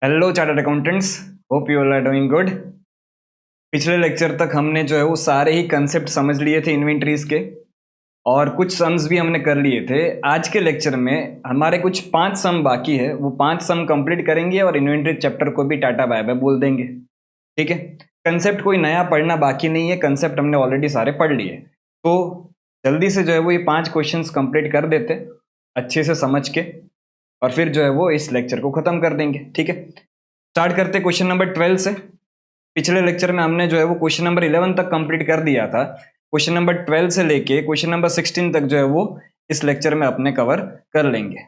Hello chartered accountants, hope you all are doing good. पिछले lecture तक हमने जो है वो सारे ही कंसेप्ट समझ लिए थे इन्वेंटरीज के, और कुछ सम्स भी हमने कर लिए थे। आज के लेक्चर में हमारे कुछ 5 सम बाकी है, वो 5 सम कंप्लीट करेंगे और इन्वेंटरी चैप्टर को भी टाटा बाय बाय बोल देंगे। ठीक है, कंसेप्ट कोई नया पढ़ना बाकी नहीं है, कंसेप्ट हमने ऑलरेडी सारे पढ़ लिए। तो जल्दी से जो है वो ये 5 क्वेश्चंस कंप्लीट कर देते अच्छे से समझ के, और फिर जो है वो इस लेक्चर को खत्म कर देंगे। ठीक है, स्टार्ट करते क्वेश्चन नंबर 12 से। पिछले लेक्चर में हमने जो है वो क्वेश्चन नंबर 11 तक कंप्लीट कर दिया था। क्वेश्चन नंबर 12 से लेके क्वेश्चन नंबर 16 तक जो है वो इस लेक्चर में अपने कवर कर लेंगे।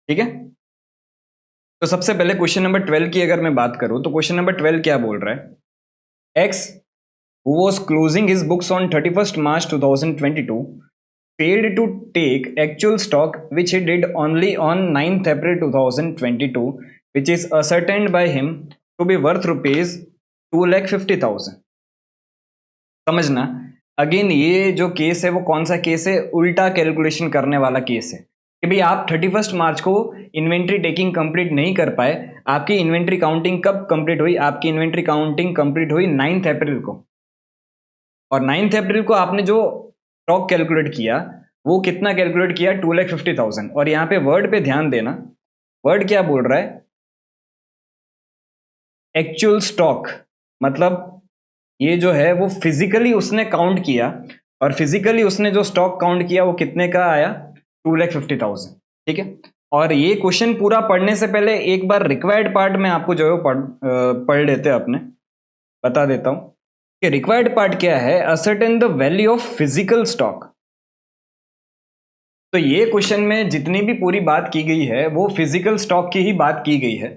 ठीक है, तो सबसे पहले क्वेश्चन नंबर 12 की अगर मैं बात करूं तो क्वेश्चन नंबर 12 क्या बोल रहा है। X who was closing his books on 31st March 2022 failed to take actual stock which he did only on 9th April 2022, which is ascertained by him to be worth rupees 2,50,000। समझना, again ये जो case है वो कौन सा case है, उल्टा calculation करने वाला केस है कि भाई आप 31 मार्च को इन्वेंट्री टेकिंग कंप्लीट नहीं कर पाए। आपकी इन्वेंट्री काउंटिंग कब कंप्लीट हुई? आपकी इन्वेंट्री काउंटिंग कंप्लीट हुई 9th अप्रैल को, और 9th अप्रैल को आपने जो स्टॉक कैलकुलेट किया वो कितना कैलकुलेट किया? 2,50,000। और यहाँ पे वर्ड पे ध्यान देना, वर्ड क्या बोल रहा है? एक्चुअल स्टॉक, मतलब ये जो है वो फिजिकली उसने काउंट किया, और फिजिकली उसने जो स्टॉक काउंट किया वो कितने का आया? 2,50,000। ठीक है, और ये क्वेश्चन पूरा पढ़ने से पहले एक बार रिक्वायर्ड पार्ट में आपको जो है पढ़ लेते हैं अपने, बता देता हूं कि रिक्वायर्ड पार्ट क्या है। Ascertain the value of physical stock. तो ये क्वेश्चन में जितनी भी पूरी बात की गई है वो फिजिकल स्टॉक की ही बात की गई है।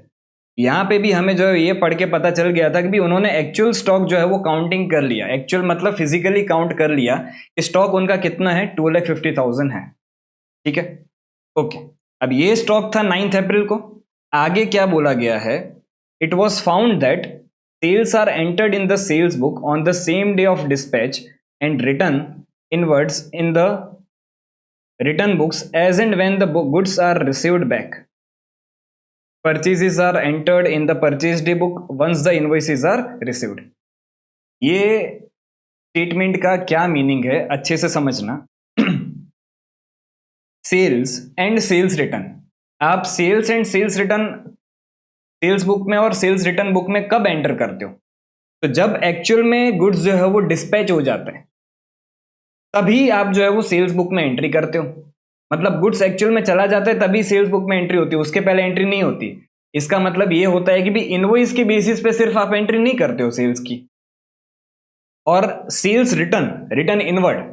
यहाँ पे भी हमें जो है ये पढ़ के पता चल गया था कि भी उन्होंने एक्चुअल स्टॉक जो है वो काउंटिंग कर लिया। एक्चुअल मतलब फिजिकली काउंट कर लिया कि स्टॉक उनका कितना है? 2,50,000 है। ठीक है, ओके। अब ये स्टॉक था 9th अप्रैल को। आगे क्या बोला गया है? It was found that sales are entered in the sales book on the same day of dispatch and return inwards in the return books as and when the goods are received back. Purchases are entered in the purchase day book once the invoices are received। ये statement का क्या meaning है अच्छे से समझना। Sales and sales return, आप sales and sales return sales book में और सेल्स रिटर्न बुक में कब एंटर करते हो? तो जब एक्चुअल में गुड्स जो है वो डिस्पैच हो जाते हैं तभी आप जो है वो सेल्स बुक में एंट्री करते हो। मतलब गुड्स एक्चुअल में चला जाता है तभी सेल्स बुक में एंट्री होती है, उसके पहले एंट्री नहीं होती। इसका मतलब ये होता है कि भी इनवॉइस के बेसिस पे सिर्फ आप एंट्री नहीं करते हो सेल्स की। और सेल्स रिटर्न, रिटर्न इनवर्ड,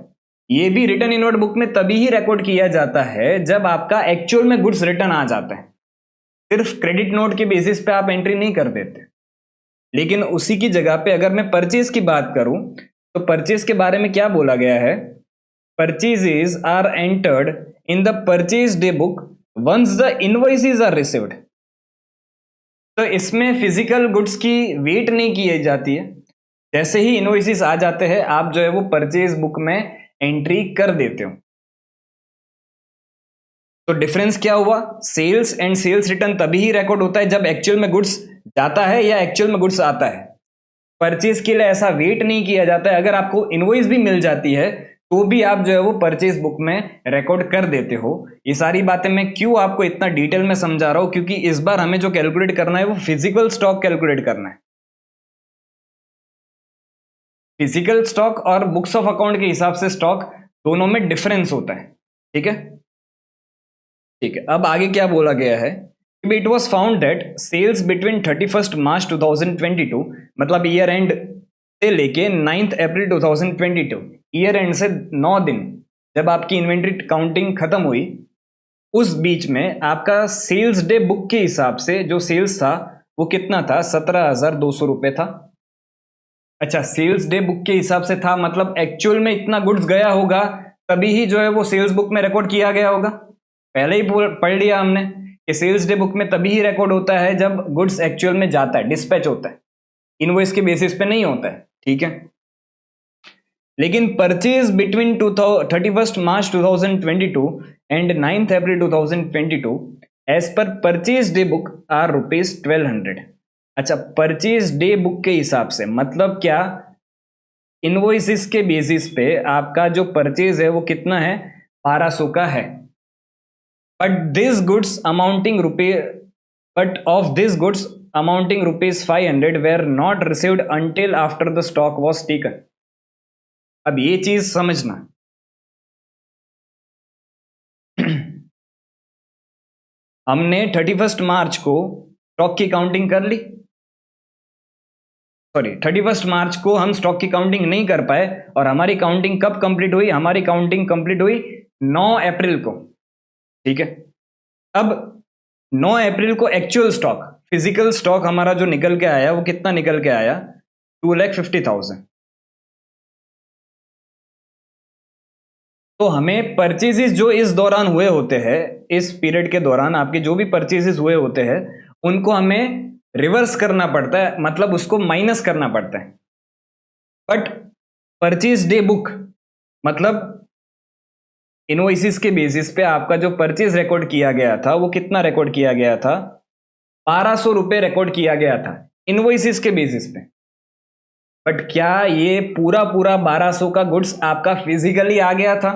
ये भी रिटर्न इनवर्ड बुक में तभी ही रिकॉर्ड किया जाता है जब आपका एक्चुअल में गुड्स रिटर्न आ जाता है। सिर्फ क्रेडिट नोट के बेसिस पे आप एंट्री नहीं कर देते। लेकिन उसी की जगह पे अगर मैं परचेज की बात करूं तो परचेज के बारे में क्या बोला गया है? Purchases are entered in the purchase day book once the invoices are received। तो इसमें फिजिकल गुड्स की वेट नहीं की जाती है। जैसे ही इनवॉइसेस आ जाते हैं आप जो है वो परचेज बुक में एंट्री कर देते हो। तो डिफरेंस क्या हुआ? सेल्स एंड सेल्स रिटर्न तभी ही रिकॉर्ड होता है जब एक्चुअल में गुड्स जाता है या एक्चुअल में गुड्स आता है। परचेज के लिए ऐसा वेट नहीं किया जाता है। अगर आपको इनवॉइस भी मिल जाती है तो भी आप जो है वो परचेज बुक में रिकॉर्ड कर देते हो। ये सारी बातें मैं क्यों आपको इतना डिटेल में समझा रहा हूं? क्योंकि इस बार हमें जो कैलकुलेट करना है वो फिजिकल स्टॉक कैलकुलेट करना है। फिजिकल स्टॉक और बुक्स ऑफ अकाउंट के हिसाब से स्टॉक दोनों में डिफरेंस होता है। ठीक है, ठीक है। अब आगे क्या बोला गया है? It was found that sales between 31st March 2022, मतलब ईयर एंड से लेके 9th अप्रैल 2022, ईयर एंड से 9 दिन जब आपकी इन्वेंट्री काउंटिंग खत्म हुई, उस बीच में आपका सेल्स डे बुक के हिसाब से जो सेल्स था वो कितना था? 17,200 रुपए था। अच्छा, सेल्स डे बुक के हिसाब से था मतलब एक्चुअल में इतना गुड्स गया होगा तभी ही जो है वो सेल्स बुक में रिकॉर्ड किया गया होगा। पहले ही पढ़ लिया हमने कि सेल्स डे बुक में तभी ही रिकॉर्ड होता है जब गुड्स एक्चुअल में जाता है, डिस्पैच होता है, इनवॉइस के बेसिस पे नहीं होता है। ठीक है, लेकिन purchase between 31st March 2022 and 9th April 2022 as per purchase day book are ₹1200। अच्छा, परचेज डे बुक के हिसाब से मतलब क्या, इनवॉइसिस के बेसिस पे आपका जो परचेज है वो कितना है, 1200 का है। बट दिस गुड्स अमाउंटिंग रुपये but of this goods amounting ₹500 were not received until after the stock was taken. अब ये चीज समझना, हमने 31 मार्च को स्टॉक की काउंटिंग कर ली, सॉरी 31 मार्च को हम स्टॉक की काउंटिंग नहीं कर पाए, और हमारी काउंटिंग कब कंप्लीट हुई, हमारी काउंटिंग कंप्लीट हुई 9 अप्रैल को। ठीक है, अब 9 अप्रैल को एक्चुअल स्टॉक, फिजिकल स्टॉक हमारा जो निकल के आया वो कितना निकल के आया, 2,50,000। तो हमें परचेजेस जो इस दौरान हुए होते हैं, इस पीरियड के दौरान आपके जो भी परचेजेस हुए होते हैं उनको हमें रिवर्स करना पड़ता है, मतलब उसको माइनस करना पड़ता है। बट परचेज डे बुक मतलब इनवॉइसिस के बेसिस पे आपका जो परचेज रिकॉर्ड किया गया था वो कितना रिकॉर्ड किया गया था, 1200 रिकॉर्ड किया गया था इनवॉइसिस के बेसिस पे। बट क्या ये पूरा 1200 का गुड्स आपका फिजिकली आ गया था?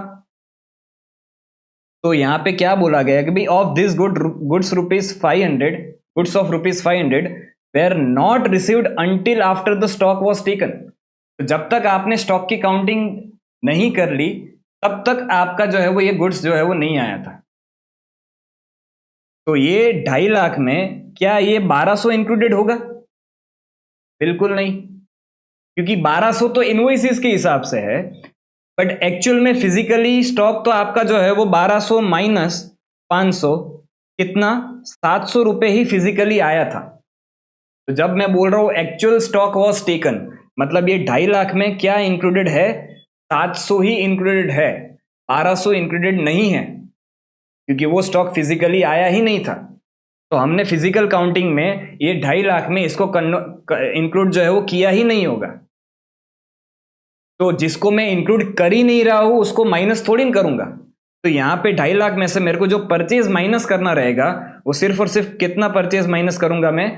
तो यहां पे क्या बोला गया कि भाई of this goods ₹500, goods of ₹500 were not received until after the stock was taken. तो जब तक आपने स्टॉक की काउंटिंग नहीं कर ली तब तक आपका जो है वो ये गुड्स जो है वो नहीं आया था। तो ये 2.5 लाख में क्या ये 1200 इंक्लूडेड होगा? बिल्कुल नहीं, क्योंकि 1200 तो इनवॉइसेस के हिसाब से है, बट एक्चुअल में फिजिकली स्टॉक तो आपका जो है वो 1200 माइनस 500 कितना, ₹700 ही फिजिकली आया था। तो जब मैं बोल रहा हूं एक्चुअल स्टॉक वॉज टेकन, मतलब ये 2.5 लाख में क्या इंक्लूडेड है, 700 ही इंक्लूडेड है, 1200 इंक्लूडेड नहीं है, क्योंकि वो स्टॉक फिजिकली आया ही नहीं था। तो हमने फिजिकल काउंटिंग में ये 2.5 लाख में इसको इंक्लूड जो है वो किया ही नहीं होगा। तो जिसको मैं इंक्लूड कर ही नहीं रहा हूं उसको माइनस थोड़ी करूंगा। तो यहां पे 2.5 लाख में से मेरे को जो परचेज माइनस करना रहेगा वो सिर्फ और सिर्फ कितना परचेज माइनस करूंगा मैं,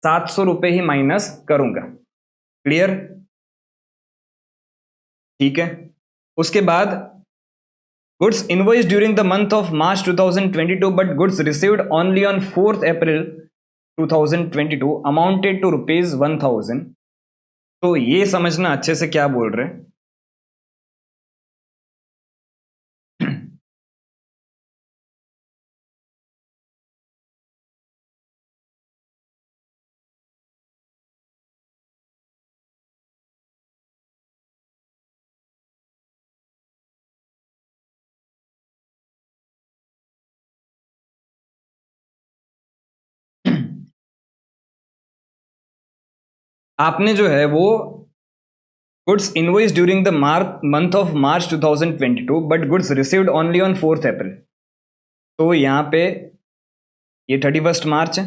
₹700 ही माइनस करूंगा। क्लियर? ठीक है, उसके बाद goods invoice during the month of March 2022 but goods received only on 4 April 2022 amounted to ₹1,000। तो ये समझना अच्छे से क्या बोल रहे हैं। आपने जो है वो goods invoice during the month of March 2022 but goods received only on 4 अप्रैल। तो यहाँ पे ये 31 मार्च है,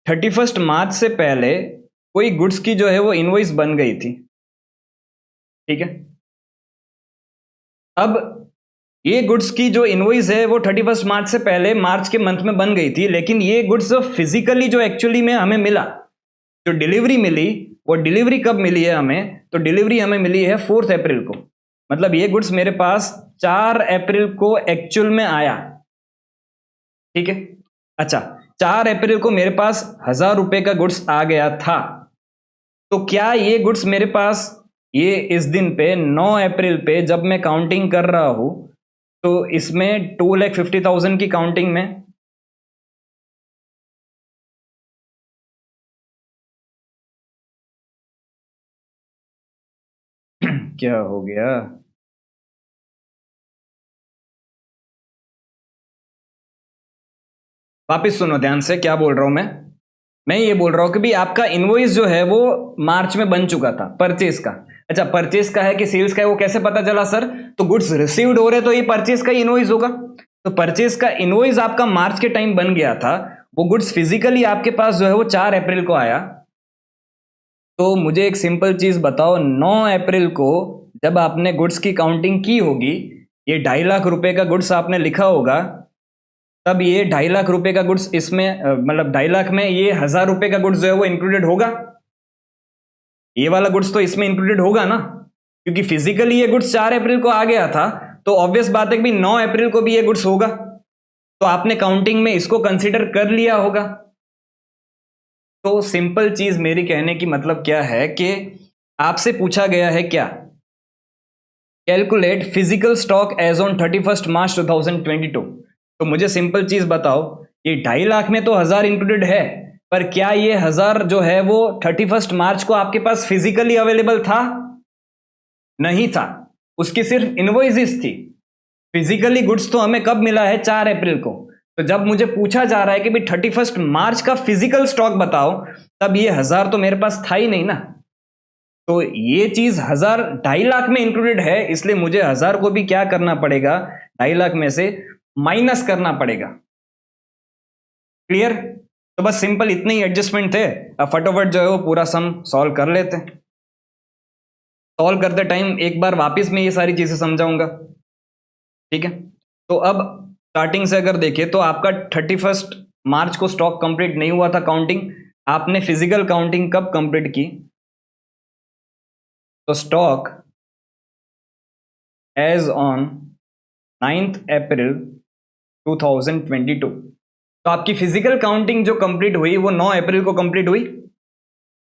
31 मार्च से पहले कोई गुड्स की जो है वो इनवॉइस बन गई थी। ठीक है, अब ये गुड्स की जो इनवॉइस है वो 31 मार्च से पहले मार्च के मंथ में बन गई थी, लेकिन ये गुड्स फिजिकली जो एक्चुअली में हमें मिला, जो डिलीवरी मिली, वो डिलीवरी कब मिली है हमें, तो डिलीवरी हमें मिली है 4 अप्रैल को। मतलब ये गुड्स मेरे पास 4 अप्रैल को एक्चुअल में आया। ठीक है, अच्छा 4 अप्रैल को मेरे पास ₹1,000 का गुड्स आ गया था। तो क्या ये गुड्स मेरे पास ये इस दिन पे 9 अप्रैल पे जब मैं काउंटिंग कर रहा हूं तो इसमें 2,50,000 की काउंटिंग में क्या हो गया, वापिस सुनो ध्यान से क्या बोल रहा हूं मैं ये बोल रहा हूं कि भी आपका इनवॉइस जो है वो मार्च में बन चुका था परचेज का। अच्छा, परचेज का है कि सेल्स का है वो कैसे पता चला सर, तो गुड्स रिसीव्ड हो रहे तो ये परचेज का इनवॉइस होगा। तो परचेज का इनवॉइस आपका मार्च के टाइम बन गया था, वो गुड्स फिजिकली आपके पास जो है वो 4 अप्रैल को आया। तो मुझे एक सिंपल चीज बताओ, 9 अप्रैल को जब आपने गुड्स की काउंटिंग की होगी, ये 2.5 लाख रुपए का गुड्स आपने लिखा होगा, तब ये 2.5 लाख रुपए का गुड्स इसमें मतलब 2.5 लाख में ये 1000 रुपए का गुड्स जो है वो इंक्लूडेड होगा। ये वाला गुड्स तो इसमें इंक्लूडेड होगा ना, क्योंकि फिजिकली ये गुड्स 4 अप्रैल को आ गया था, तो ऑब्वियस बात है कि 9 अप्रैल को भी ये गुड्स होगा, तो आपने काउंटिंग में इसको कंसीडर कर लिया होगा। तो सिंपल चीज मेरी कहने की मतलब क्या है कि आपसे पूछा गया है क्या, calculate physical stock as on 31 March 2022। तो मुझे सिंपल चीज बताओ, ये 2.5 लाख में तो 1000 इंक्लूडेड है, पर क्या ये 1000 जो है वो 31 मार्च को आपके पास फिजिकली अवेलेबल था? नहीं था, उसकी सिर्फ इनवॉइसेस थी। फिजिकली गुड्स तो हमें कब मिला है? 4 अप्रैल को। तो जब मुझे पूछा जा रहा है कि भाई 31 मार्च का फिजिकल स्टॉक बताओ, तब ये 1000 तो मेरे पास था ही नहीं ना। तो ये चीज 1000 2.5 लाख में इंक्लूडेड है, इसलिए मुझे 1000 को भी क्या करना पड़ेगा? 2.5 लाख में से माइनस करना पड़ेगा। क्लियर? तो बस सिंपल इतने ही एडजस्टमेंट थे। अब फटाफट जो है वो पूरा सम सॉल्व कर लेते हैं। सॉल्व करते टाइम एक बार वापस मैं ये सारी चीजें समझाऊंगा, ठीक है? तो अब स्टार्टिंग से अगर देखें तो आपका 31 मार्च को स्टॉक कंप्लीट नहीं हुआ था काउंटिंग, आपने फिजिकल काउंटिंग कब कंप्लीट की? तो stock as on 9th April 2022, तो आपकी फिजिकल काउंटिंग जो कंप्लीट हुई वो 9 अप्रैल को कंप्लीट हुई।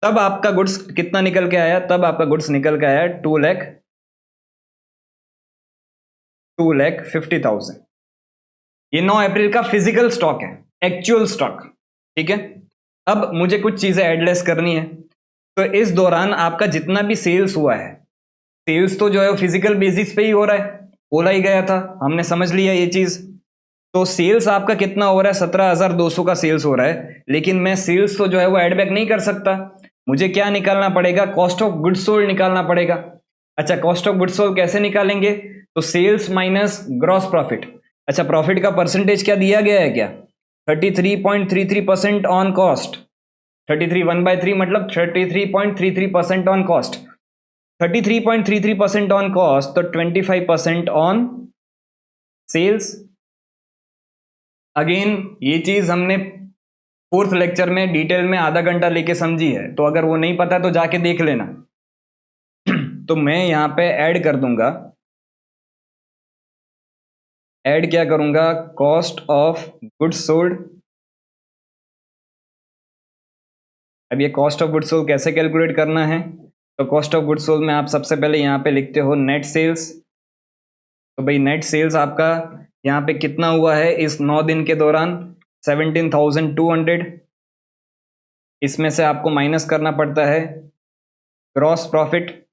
तब आपका गुड्स कितना निकल के आया? तब आपका गुड्स निकल के आया 2,50,000। ये 9 अप्रैल का फिजिकल स्टॉक है, एक्चुअल स्टॉक, ठीक है? अब मुझे कुछ चीजें एडलेस करनी है। तो इस दौरान आपका जितना भी सेल्स हुआ है, सेल्स तो जो है फिजिकल बेसिस पे ही हो रहा है, बोला ही गया था, हमने समझ लिया ये चीज। तो सेल्स आपका कितना हो रहा है? 17,200 का सेल्स हो रहा है, लेकिन मैं सेल्स तो जो है वो एड बैक नहीं कर सकता। मुझे क्या निकालना पड़ेगा? कॉस्ट ऑफ गुड्स सोल्ड निकालना पड़ेगा। अच्छा, कॉस्ट ऑफ गुड्स सोल्ड कैसे निकालेंगे? तो सेल्स माइनस ग्रॉस प्रॉफिट। अच्छा, प्रॉफिट का परसेंटेज क्या दिया गया है? क्या 33.33% ऑन कॉस्ट। 33 1/3 मतलब 33.33% ऑन कॉस्ट। 33.33% ऑन कॉस्ट, तो 25% ऑन सेल्स। अगेन ये चीज हमने 4th लेक्चर में डिटेल में आधा घंटा लेके समझी है, तो अगर वो नहीं पता तो जाके देख लेना। तो मैं यहां पे ऐड कर दूंगा, ऐड क्या करूंगा? Cost of goods sold. अब ये कॉस्ट ऑफ गुड्स सोल्ड कैसे कैलकुलेट करना है? तो कॉस्ट ऑफ गुड्स सोल्ड में आप सबसे पहले यहां पे लिखते हो नेट सेल्स। तो भाई नेट सेल्स आपका यहाँ पे कितना हुआ है इस 9 दिन के दौरान? 17,200। इसमें से आपको माइनस करना पड़ता है ग्रॉस प्रॉफिट,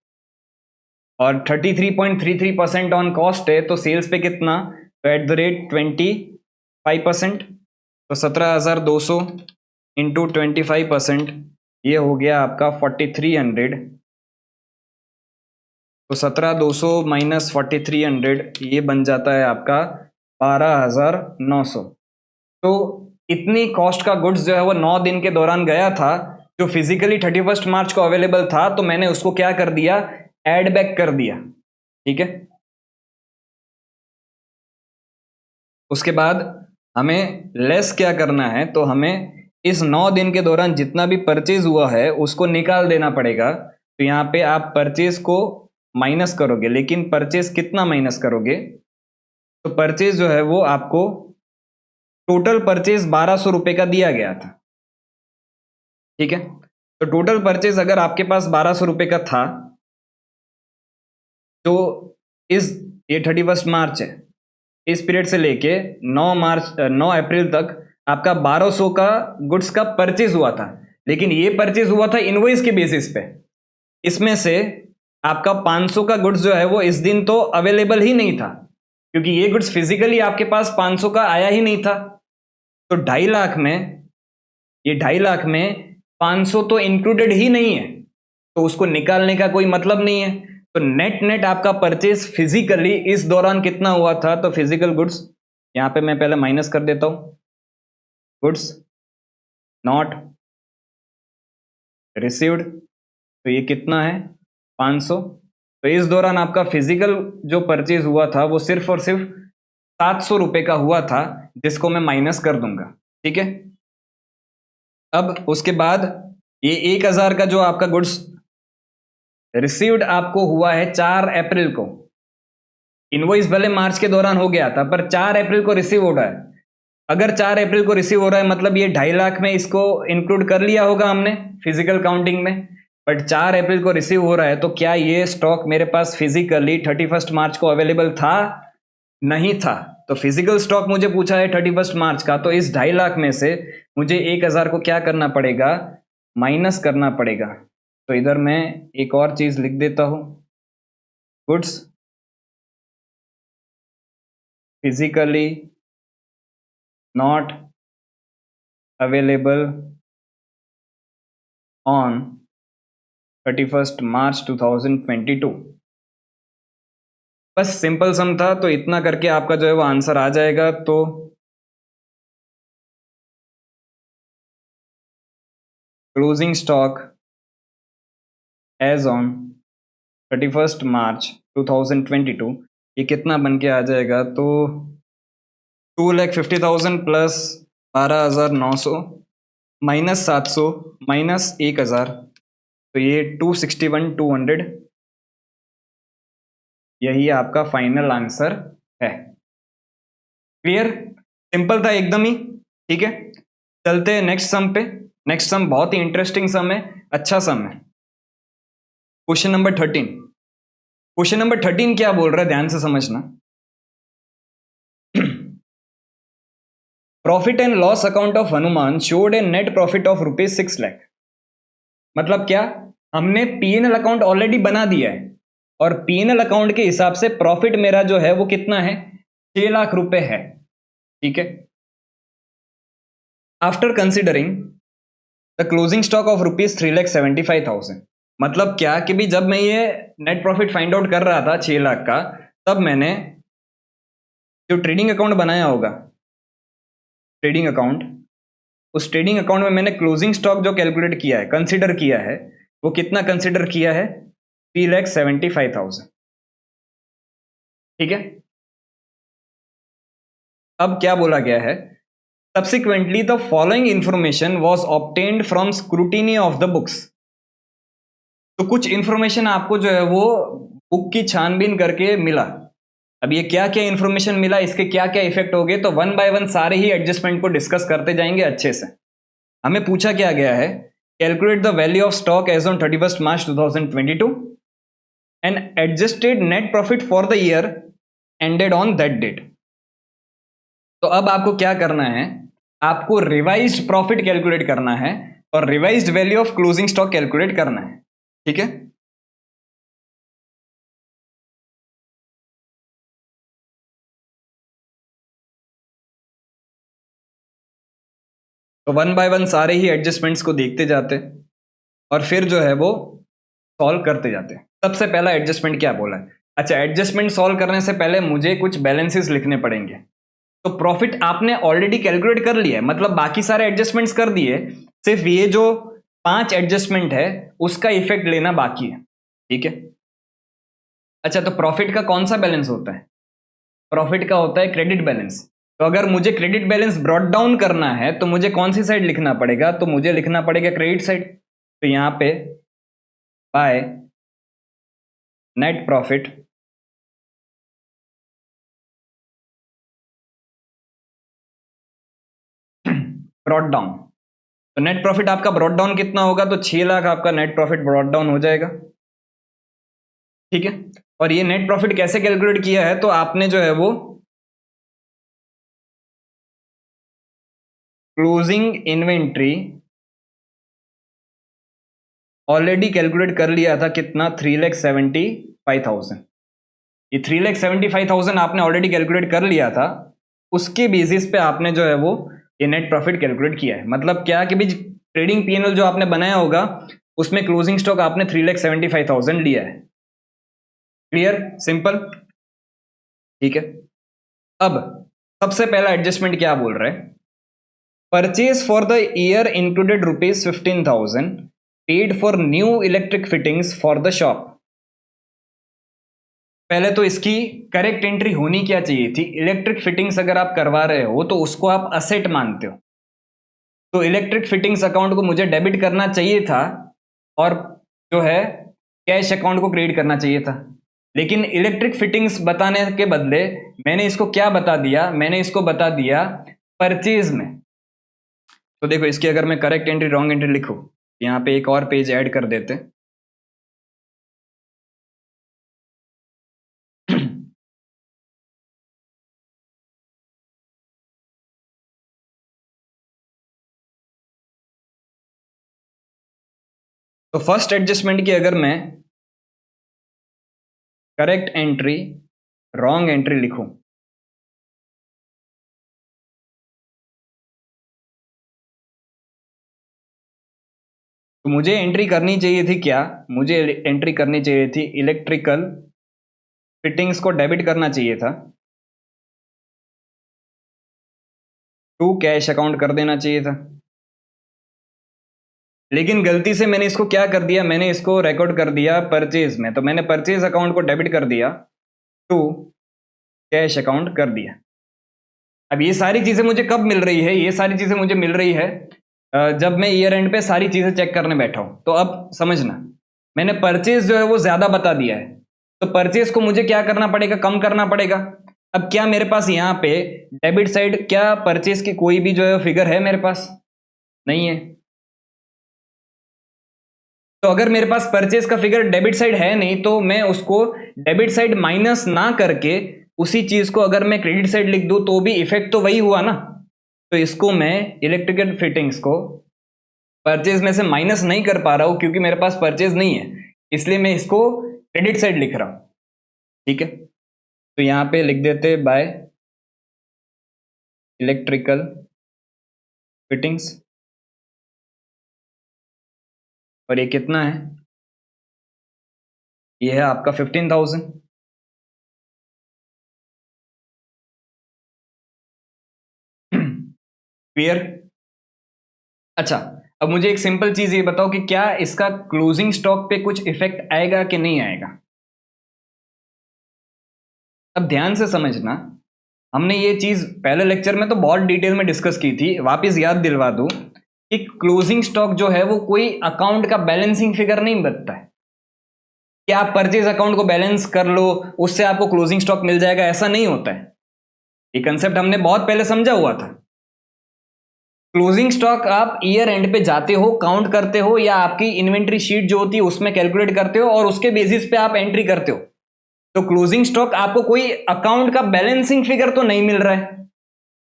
और 33.33% ऑन कॉस्ट है, तो सेल्स पे कितना? तो एट द रेट 25%। तो 17,200 इंटू 25%, ये हो गया आपका 4,300। तो 17,200 माइनस 4,300, ये बन जाता है आपका 12,900। तो इतनी कॉस्ट का गुड्स जो है वो 9 दिन के दौरान गया था, जो फिजिकली 31 मार्च को अवेलेबल था, तो मैंने उसको क्या कर दिया? एड बैक कर दिया, ठीक है? उसके बाद हमें लेस क्या करना है? तो हमें इस 9 दिन के दौरान जितना भी परचेज हुआ है उसको निकाल देना पड़ेगा। तो यहाँ पे आप परचेज को माइनस करोगे, लेकिन परचेज कितना माइनस करोगे? तो परचेज जो है वो आपको टोटल परचेज 1,200 रुपए का दिया गया था, ठीक है? तो टोटल परचेज अगर आपके पास 1,200 रुपए का था, तो ये 31 मार्च है, इस पीरियड से लेके 9 अप्रैल तक आपका 1,200 का गुड्स का परचेज हुआ था, लेकिन ये परचेज हुआ था इनवॉइस के बेसिस पे। इसमें से आपका 500 का गुड्स जो है वो इस दिन तो अवेलेबल ही नहीं था, क्योंकि ये गुड्स फिजिकली आपके पास 500 का आया ही नहीं था। तो 2.5 लाख में, ये 2.5 लाख में 500 तो इंक्लूडेड ही नहीं है, तो उसको निकालने का कोई मतलब नहीं है। तो नेट नेट आपका परचेज फिजिकली इस दौरान कितना हुआ था? तो फिजिकल गुड्स, यहां पे मैं पहले माइनस कर देता हूं, गुड्स नॉट रिसीव्ड, तो ये कितना है? 500। तो इस दौरान आपका फिजिकल जो परचेज हुआ था वो सिर्फ और सिर्फ 700 रुपए का हुआ था, जिसको मैं माइनस कर दूंगा, ठीक है। अब उसके बाद ये 1000 का जो आपका गुड्स रिसीव्ड आपको हुआ है 4 अप्रैल को, इनवॉइस भले मार्च के दौरान हो गया था पर 4 अप्रैल को रिसीव हो रहा है। अगर 4 अप्रैल को रिसीव हो रहा है मतलब ये 2.5 लाख में इसको इंक्लूड कर लिया होगा हमने फिजिकल काउंटिंग में, बट 4 अप्रैल को रिसीव हो रहा है तो क्या ये स्टॉक मेरे पास फिजिकली 31 मार्च को अवेलेबल था? नहीं था। तो फिजिकल स्टॉक मुझे पूछा है 31 मार्च का, तो इस 2.5 लाख में से मुझे 1000 को क्या करना पड़ेगा? माइनस करना पड़ेगा। तो इधर मैं एक और चीज लिख देता हूं, goods physically not available on 31 March 2022। बस सिंपल सम था, तो इतना करके आपका जो है वो आंसर आ जाएगा। तो closing stock as on 31 March 2022 ये कितना बन के आ जाएगा? तो 2,50,000 प्लस 12,900 माइनस 700 माइनस 1,000, तो ये 261,200, यही आपका फाइनल आंसर है। क्लियर? सिंपल था एकदम ही, ठीक है। चलते हैं नेक्स्ट सम पे। नेक्स्ट सम बहुत ही इंटरेस्टिंग सम है, अच्छा सम है। Question number 13। क्वेश्चन नंबर 13 क्या बोल रहा है, ध्यान से समझना। Profit and loss account of Hanuman showed A net profit of ₹6 lakh. मतलब क्या? हमने पीएनएल अकाउंट ऑलरेडी बना दिया है और पीएनएल अकाउंट के हिसाब से प्रॉफिट मेरा जो है वो कितना है? 6 लाख रुपए है, ठीक है। After considering the closing stock of ₹3,75,000। मतलब क्या कि भी जब मैं ये नेट प्रॉफिट फाइंड आउट कर रहा था 6 लाख का, तब मैंने जो ट्रेडिंग अकाउंट बनाया होगा, ट्रेडिंग अकाउंट, उस ट्रेडिंग अकाउंट में मैंने क्लोजिंग स्टॉक जो कैलकुलेट किया है, कंसिडर किया है, वो कितना कंसिडर किया है? 3,75,000, ठीक है। अब क्या बोला गया है? Subsequently the following information was obtained from scrutiny of the books. तो कुछ इंफॉर्मेशन आपको जो है वो बुक की छानबीन करके मिला। अब ये क्या क्या इंफॉर्मेशन मिला, इसके क्या क्या इफेक्ट हो गए, तो वन बाय वन सारे ही एडजस्टमेंट को डिस्कस करते जाएंगे अच्छे से। हमें पूछा क्या गया है? Calculate the value of stock as on 31 March 2022 and adjusted net profit for the year ended on that date. तो अब आपको क्या करना है? आपको रिवाइज्ड प्रॉफिट कैलकुलेट करना है और revised value of closing stock calculate करना है, ठीक है। तो वन बाय वन सारे ही एडजस्टमेंट्स को देखते जाते और फिर जो है वो सॉल्व करते जाते। सबसे पहला एडजस्टमेंट क्या बोला है? अच्छा, एडजस्टमेंट सॉल्व करने से पहले मुझे कुछ बैलेंसेस लिखने पड़ेंगे। तो प्रॉफिट आपने ऑलरेडी कैलकुलेट कर लिया है, मतलब बाकी सारे एडजस्टमेंट्स कर दिए, सिर्फ ये जो 5 एडजस्टमेंट है उसका इफेक्ट लेना बाकी है, ठीक है। अच्छा, तो प्रॉफिट का कौन सा बैलेंस होता है? प्रॉफिट का होता है क्रेडिट बैलेंस। तो अगर मुझे क्रेडिट बैलेंस ब्रॉट डाउन करना है तो मुझे कौन सी साइड लिखना पड़ेगा? तो मुझे लिखना पड़ेगा क्रेडिट साइड। तो यहां पे by net profit brought down. तो नेट प्रॉफिट आपका ब्रॉट डाउन कितना होगा? तो 6 लाख आपका नेट प्रॉफिट ब्रॉट डाउन हो जाएगा, ठीक है। और ये नेट प्रॉफिट कैसे कैलकुलेट किया है? तो आपने जो है वो क्लोजिंग इन्वेंट्री ऑलरेडी कैलकुलेट कर लिया था, कितना? 3,75,000। ये 3,75,000 आपने ऑलरेडी कैलकुलेट कर लिया था, उसके बेसिस पे आपने जो है वो ये नेट प्रॉफिट कैलकुलेट किया है। मतलब क्या कि भी ट्रेडिंग पीएनएल जो आपने बनाया होगा उसमें क्लोजिंग स्टॉक आपने 3,75,000 लिया है। क्लियर? सिंपल, ठीक है। अब सबसे पहला एडजस्टमेंट क्या बोल रहा है? Purchase for the year included ₹15,000 paid for new electric fittings for the shop. पहले तो इसकी करेक्ट एंट्री होनी क्या चाहिए थी, इलेक्ट्रिक फिटिंग्स अगर आप करवा रहे हो तो उसको आप असेट मानते हो, तो इलेक्ट्रिक फिटिंग्स अकाउंट को मुझे डेबिट करना चाहिए था और जो है कैश अकाउंट को क्रेडिट करना चाहिए था। लेकिन इलेक्ट्रिक फिटिंग्स बताने के बदले मैंने इसको क्या बता दिया, मैंने इसको बता दिया परचेज में। तो देखो इसकी अगर मैं करेक्ट एंट्री रॉन्ग एंट्री लिखूं, यहाँ पे एक और पेज ऐड कर देते। तो फर्स्ट एडजस्टमेंट की अगर मैं करेक्ट एंट्री रॉन्ग एंट्री लिखूं, तो मुझे एंट्री करनी चाहिए थी क्या, मुझे एंट्री करनी चाहिए थी इलेक्ट्रिकल फिटिंग्स को डेबिट करना चाहिए था, टू कैश अकाउंट कर देना चाहिए था। लेकिन गलती से मैंने इसको क्या कर दिया, मैंने इसको रिकॉर्ड कर दिया परचेज में, तो मैंने परचेज अकाउंट को डेबिट कर दिया, टू कैश अकाउंट कर दिया। अब ये सारी चीजें मुझे कब मिल रही है, ये सारी चीजें मुझे मिल रही है जब मैं ईयर एंड पे सारी चीजें चेक करने बैठा हूं। तो अब समझना, मैंने परचेज जो है वो ज्यादा बता दिया है, तो परचेज को मुझे क्या करना पड़ेगा, कम करना पड़ेगा। अब क्या मेरे पास यहाँ पे डेबिट साइड क्या परचेज की कोई भी जो है फिगर है मेरे पास, नहीं है। तो अगर मेरे पास परचेज का फिगर डेबिट साइड है नहीं, तो मैं उसको डेबिट साइड माइनस ना करके उसी चीज को अगर मैं क्रेडिट साइड लिख दूं तो भी इफेक्ट तो वही हुआ ना। तो इसको मैं इलेक्ट्रिकल फिटिंग्स को परचेज में से माइनस नहीं कर पा रहा हूं क्योंकि मेरे पास परचेज नहीं है, इसलिए मैं इसको क्रेडिट साइड लिख रहा हूं। ठीक है, तो यहां पे लिख देते बाय इलेक्ट्रिकल फिटिंग्स, और ये कितना है, ये है आपका 15,000। क्लियर। अच्छा, अब मुझे एक सिंपल चीज ये बताओ कि क्या इसका क्लोजिंग स्टॉक पे कुछ इफेक्ट आएगा कि नहीं आएगा। अब ध्यान से समझना, हमने ये चीज पहले लेक्चर में तो बहुत डिटेल में डिस्कस की थी, वापस याद दिलवा दूं कि क्लोजिंग स्टॉक जो है वो कोई अकाउंट का बैलेंसिंग फिगर नहीं बनता है कि आप परचेज अकाउंट को बैलेंस कर लो उससे आपको क्लोजिंग स्टॉक मिल जाएगा, ऐसा नहीं होता है। ये कंसेप्ट हमने बहुत पहले समझा हुआ था। क्लोजिंग स्टॉक आप ईयर एंड पे जाते हो, काउंट करते हो, या आपकी इन्वेंट्री शीट जो होती है उसमें कैलकुलेट करते हो और उसके बेसिस पे आप एंट्री करते हो। तो क्लोजिंग स्टॉक आपको कोई अकाउंट का बैलेंसिंग फिगर तो नहीं मिल रहा है,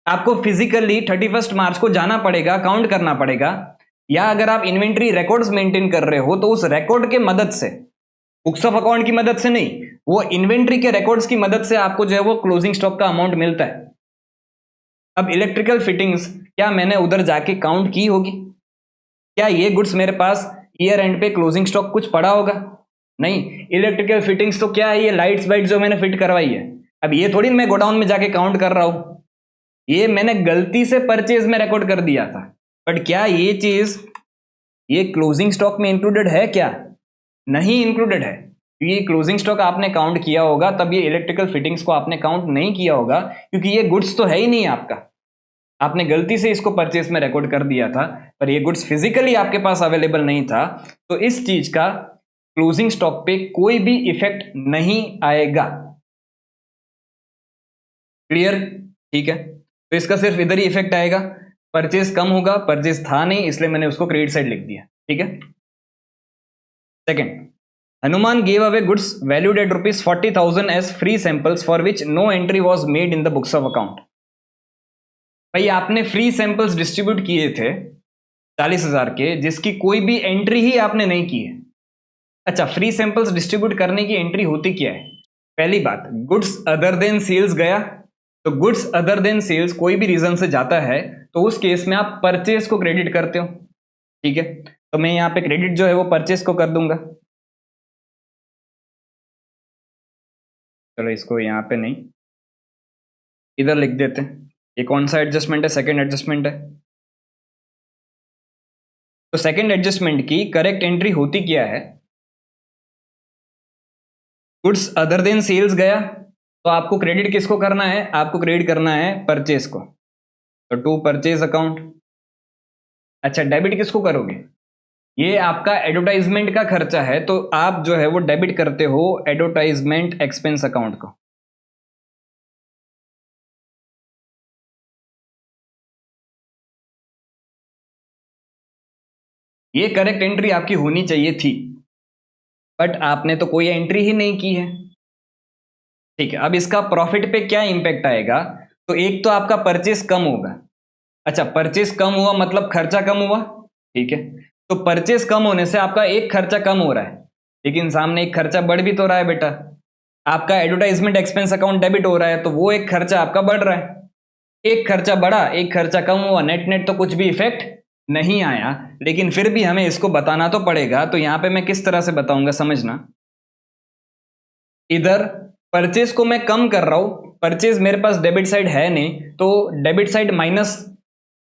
आपको फिजिकली 31 मार्च को जाना पड़ेगा, काउंट करना पड़ेगा, या अगर आप इन्वेंट्री रिकॉर्ड्स मेंटेन कर रहे हो तो उस रिकॉर्ड के मदद से, बुक्स ऑफ अकाउंट की मदद से नहीं, वो इन्वेंट्री के रिकॉर्ड्स की मदद से आपको जो है वो क्लोजिंग स्टॉक का अमाउंट मिलता है। अब इलेक्ट्रिकल फिटिंग्स क्या मैंने उधर जाके काउंट की होगी, क्या ये गुड्स मेरे पास ईयर एंड पे क्लोजिंग स्टॉक कुछ पड़ा होगा, नहीं। इलेक्ट्रिकल फिटिंग्स तो क्या है, ये लाइट्स वाइट जो मैंने फिट करवाई है, अब ये थोड़ी मैं गोडाउन में जाके काउंट कर रहा हूं, ये मैंने गलती से परचेज में रिकॉर्ड कर दिया था। बट क्या ये चीज ये क्लोजिंग स्टॉक में इंक्लूडेड है, क्या नहीं इंक्लूडेड है। ये क्लोजिंग स्टॉक आपने काउंट किया होगा, तब ये इलेक्ट्रिकल फिटिंग्स को आपने काउंट नहीं किया होगा, क्योंकि ये गुड्स तो है ही नहीं आपका, आपने गलती से इसको परचेज में रिकॉर्ड कर दिया था, पर ये गुड्स फिजिकली आपके पास अवेलेबल नहीं था। तो इस चीज का क्लोजिंग स्टॉक पे कोई भी इफेक्ट नहीं आएगा। क्लियर, ठीक है। तो इसका सिर्फ इधर ही इफेक्ट आएगा, परचेज कम होगा, परचेज था नहीं इसलिए मैंने उसको क्रेडिट साइड लिख दिया। ठीक है। Second, Hanuman gave away goods valued at rupees 40,000 as free samples for which no entry was made in the books of account। भाई आपने फ्री सैंपल्स डिस्ट्रीब्यूट किए थे 40,000 के, जिसकी कोई भी एंट्री ही आपने नहीं की है। अच्छा, फ्री सैंपल्स डिस्ट्रीब्यूट करने की एंट्री होती क्या है, पहली बात गुड्स अदर देन सेल्स गया, तो गुड्स अदर देन सेल्स कोई भी रीजन से जाता है तो उस केस में आप परचेज को क्रेडिट करते हो। ठीक है, तो मैं यहाँ पे क्रेडिट जो है वो परचेज को कर दूंगा। चलो इसको यहाँ पे नहीं, इधर लिख देते हैं। ये कौन सा एडजस्टमेंट है, सेकंड एडजस्टमेंट है। तो सेकंड एडजस्टमेंट की करेक्ट एंट्री होती क्या है, गुड्स अदर देन सेल्स गया तो आपको क्रेडिट किसको करना है, आपको क्रेडिट करना है परचेज को, तो टू परचेज अकाउंट। अच्छा, डेबिट किसको करोगे, ये आपका एडवर्टाइजमेंट का खर्चा है तो आप जो है वो डेबिट करते हो एडवर्टाइजमेंट एक्सपेंस अकाउंट को। ये करेक्ट एंट्री आपकी होनी चाहिए थी, बट आपने तो कोई एंट्री ही नहीं की है। ठीक है, अब इसका प्रॉफिट पे क्या इंपैक्ट आएगा, तो एक तो आपका परचेस कम होगा। अच्छा, परचेस कम हुआ मतलब खर्चा कम हुआ, ठीक है, तो परचेस कम होने से आपका एक खर्चा कम हो रहा है, लेकिन सामने एक खर्चा बढ़ भी तो रहा है बेटा, आपका एडवर्टाइजमेंट एक्सपेंस अकाउंट डेबिट हो रहा है तो वो एक खर्चा आपका बढ़ रहा है। एक खर्चा बढ़ा एक खर्चा कम हुआ, नेट नेट तो कुछ भी इफेक्ट नहीं आया, लेकिन फिर भी हमें इसको बताना तो पड़ेगा। तो यहां पे मैं किस तरह से बताऊंगा समझना, इधर परचेज को मैं कम कर रहा हूं, परचेज मेरे पास डेबिट साइड है नहीं, तो डेबिट साइड माइनस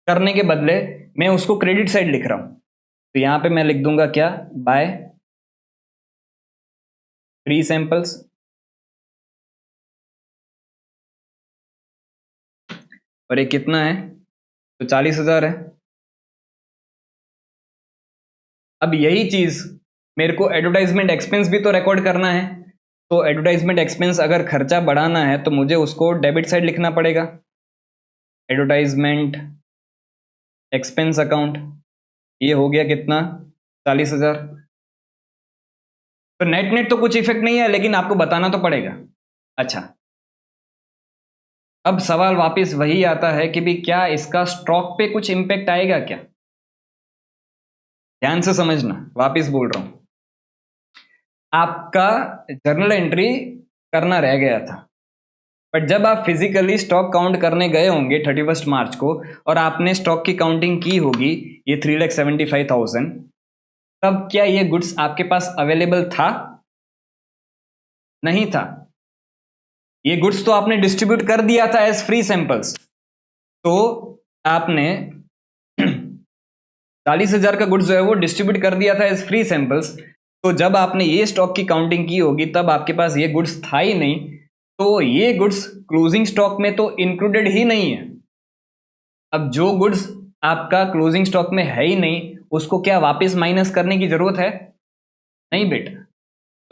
करने के बदले मैं उसको क्रेडिट साइड लिख रहा हूं, तो यहां पे मैं लिख दूंगा क्या, बाय फ्री सैंपल्स। और ये कितना है, तो 40,000 है। अब यही चीज मेरे को एडवर्टाइजमेंट एक्सपेंस भी तो रिकॉर्ड करना है, तो एडवर्टाइजमेंट एक्सपेंस अगर खर्चा बढ़ाना है तो मुझे उसको डेबिट साइड लिखना पड़ेगा, एडवर्टाइजमेंट एक्सपेंस अकाउंट। ये हो गया कितना, 40,000। तो नेट नेट तो कुछ इफेक्ट नहीं है, लेकिन आपको बताना तो पड़ेगा। अच्छा, अब सवाल वापस वही आता है कि भी क्या इसका स्टॉक पे कुछ इंपैक्ट आएगा क्या। ध्यान से समझना, वापस बोल रहा हूं, आपका जर्नल एंट्री करना रह गया था, बट जब आप फिजिकली स्टॉक काउंट करने गए होंगे 31 मार्च को और आपने स्टॉक की काउंटिंग की होगी, ये 3,75,000, तब क्या ये गुड्स आपके पास अवेलेबल था, नहीं था। ये गुड्स तो आपने डिस्ट्रीब्यूट कर दिया था एज फ्री सैंपल्स, तो आपने 40,000 का गुड्स जो है वो डिस्ट्रीब्यूट कर दिया था एज फ्री सैंपल्स, तो जब आपने ये स्टॉक की काउंटिंग की होगी तब आपके पास ये गुड्स था ही नहीं, तो ये गुड्स क्लोजिंग स्टॉक में तो इंक्लूडेड ही नहीं है। अब जो गुड्स आपका क्लोजिंग स्टॉक में है ही नहीं, उसको क्या वापस माइनस करने की जरूरत है, नहीं बेटा,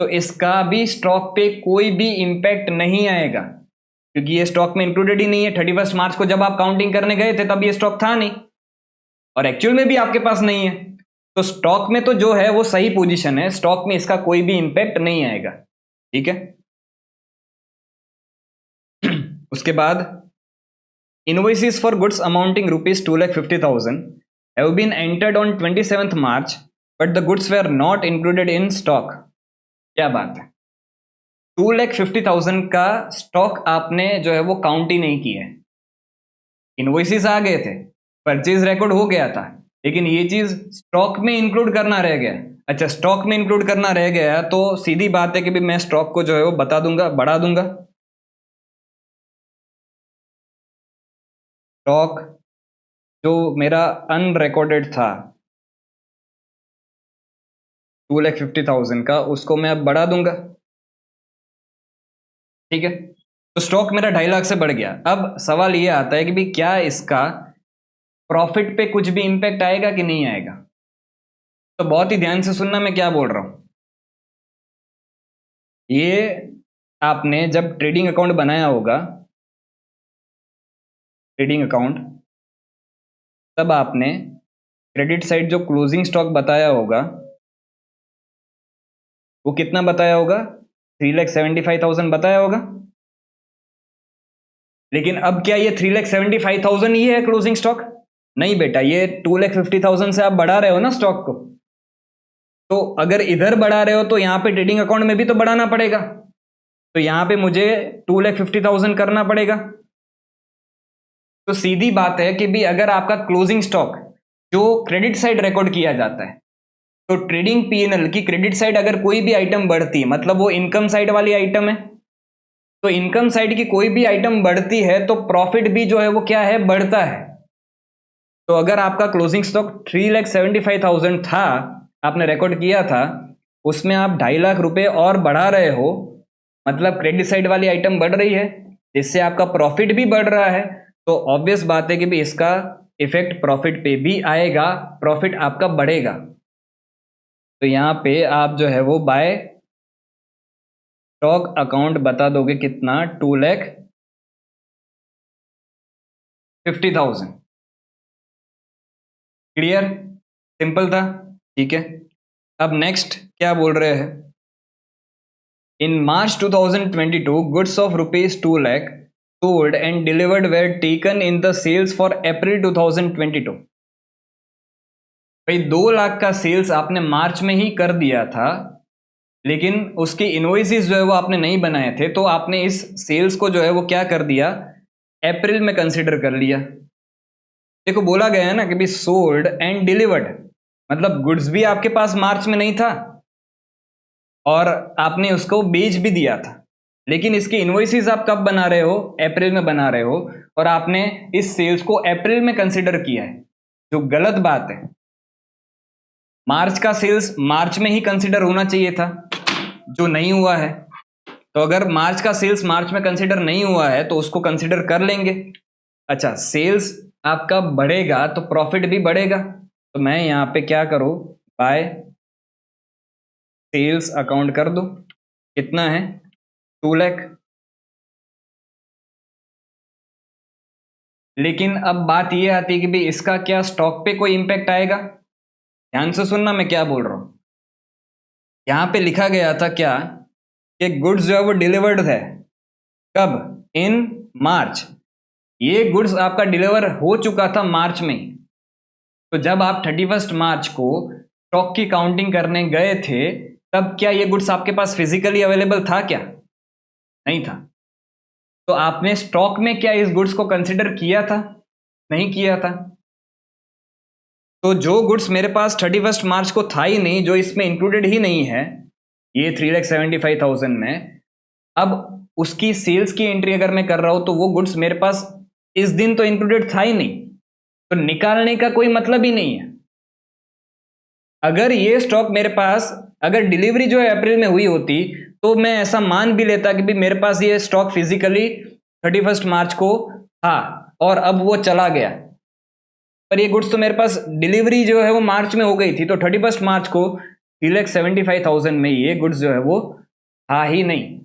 तो इसका भी स्टॉक पे कोई भी इंपैक्ट नहीं आएगा, क्योंकि ये स्टॉक में इंक्लूडेड ही नहीं है। 31 मार्च को जब आप काउंटिंग करने गए थे तब ये स्टॉक था नहीं, और एक्चुअल में भी आपके पास नहीं है, तो स्टॉक में तो जो है वो सही पोजीशन है, स्टॉक में इसका कोई भी इंपैक्ट नहीं आएगा, ठीक है। उसके बाद invoices for goods amounting ₹2,50,000 have been entered on 27th March but the goods were not included in stock. क्या बात है, 2,50,000 का स्टॉक आपने जो है वो काउंट ही नहीं किया है। इनवॉइसेस आ गए थे, परचेज रिकॉर्ड हो गया था, लेकिन ये चीज स्टॉक में इंक्लूड करना रह गया। अच्छा, स्टॉक में इंक्लूड करना रह गया तो सीधी बात है कि भी मैं स्टॉक को जो है वो बता दूंगा, बढ़ा दूंगा। स्टॉक जो मेरा अनरिकॉर्डेड था 2,50,000 का, उसको मैं अब बढ़ा दूंगा, ठीक है। तो स्टॉक मेरा 2.5 लाख से बढ़ गया। अब सवाल ये आता है कि भी क्या इसका प्रॉफिट पे कुछ भी इंपैक्ट आएगा कि नहीं आएगा। तो बहुत ही ध्यान से सुनना मैं क्या बोल रहा हूं। ये आपने जब ट्रेडिंग अकाउंट बनाया होगा, ट्रेडिंग अकाउंट, तब आपने क्रेडिट साइड जो क्लोजिंग स्टॉक बताया होगा वो कितना बताया होगा, 3,75,000 बताया होगा। लेकिन अब क्या ये 3,75,000 ही है क्लोजिंग स्टॉक, नहीं बेटा, ये 2,50,000 से आप बढ़ा रहे हो ना स्टॉक को, तो अगर इधर बढ़ा रहे हो तो यहां पे ट्रेडिंग अकाउंट में भी तो बढ़ाना पड़ेगा, तो यहां पे मुझे 2,50,000 करना पड़ेगा। तो सीधी बात है कि भी अगर आपका क्लोजिंग स्टॉक जो क्रेडिट साइड रिकॉर्ड किया जाता है, तो ट्रेडिंग पीएनएल की क्रेडिट साइड अगर कोई भी आइटम बढ़ती है, मतलब वो इनकम साइड वाली आइटम है, तो इनकम साइड की कोई भी आइटम बढ़ती है तो प्रॉफिट भी जो है वो क्या है, बढ़ता है। तो अगर आपका क्लोजिंग स्टॉक 3,75,000 था, आपने रिकॉर्ड किया था, उसमें आप 2.5 लाख रुपए और बढ़ा रहे हो, मतलब क्रेडिट साइड वाली आइटम बढ़ रही है, जिससे आपका प्रॉफिट भी बढ़ रहा है, तो ऑब्वियस बात है कि भी इसका इफेक्ट प्रॉफिट पे भी आएगा, प्रॉफिट आपका बढ़ेगा। तो यहाँ पे आप जो है वो बाय स्टॉक अकाउंट बता दोगे कितना, 2,50,000। क्लियर, सिंपल था, ठीक है। अब नेक्स्ट क्या बोल रहे हैं, इन March 2022 goods of ₹2 lakh sold and delivered were taken in the sales for April 2022। भाई 2 लाख का सेल्स आपने मार्च में ही कर दिया था, लेकिन उसकी इनवॉइसेस जो है वो आपने नहीं बनाए थे, तो आपने इस सेल्स को जो है वो क्या कर दिया, अप्रैल में कंसिडर कर लिया। देखो बोला गया है ना कि भी सोल्ड एंड डिलीवर्ड, मतलब गुड्स भी आपके पास मार्च में नहीं था और आपने उसको बेच भी दिया था, लेकिन इसकी इनवॉइसेस आप कब बना रहे हो, अप्रैल में बना रहे हो, और आपने इस सेल्स को अप्रैल में कंसिडर किया है, जो गलत बात है। मार्च का सेल्स मार्च में ही कंसिडर होना चाहिए था, जो नहीं हुआ है। तो अगर मार्च का सेल्स मार्च में कंसिडर नहीं हुआ है तो उसको कंसिडर कर लेंगे। अच्छा, सेल्स आपका बढ़ेगा तो प्रॉफिट भी बढ़ेगा, तो मैं यहाँ पे क्या करूँ, बाय सेल्स अकाउंट कर दो, कितना है, 2 लाख। लेकिन अब बात ये आती है कि भाई इसका क्या स्टॉक पे कोई इंपैक्ट आएगा। ध्यान से सुनना मैं क्या बोल रहा हूं। यहां पे लिखा गया था क्या, कि गुड्स जो है वो डिलीवर्ड है कब, इन मार्च। ये गुड्स आपका डिलीवर हो चुका था मार्च में। तो जब आप 31 मार्च को स्टॉक की काउंटिंग करने गए थे, तब क्या ये गुड्स आपके पास फिजिकली अवेलेबल था क्या, नहीं था। तो आपने स्टॉक में क्या इस गुड्स को कंसिडर किया था, नहीं किया था। तो जो गुड्स मेरे पास 31 मार्च को था ही नहीं, जो इसमें इंक्लूडेड ही नहीं है, ये 3,75,000 में, अब उसकी सेल्स की एंट्री अगर मैं कर रहा हूं तो वो गुड्स मेरे पास इस दिन तो इंक्लूडेड था ही नहीं, तो निकालने का कोई मतलब ही नहीं है। अगर ये स्टॉक मेरे पास, अगर डिलीवरी जो है अप्रैल में हुई होती, तो मैं ऐसा मान भी लेता कि भी मेरे पास ये स्टॉक फिजिकली 31 मार्च को था और अब वो चला गया। पर ये गुड्स तो मेरे पास डिलीवरी जो है वो मार्च में हो गई थी, तो 31 मार्च को 3,75,000 में ये गुड्स जो है वो था ही नहीं।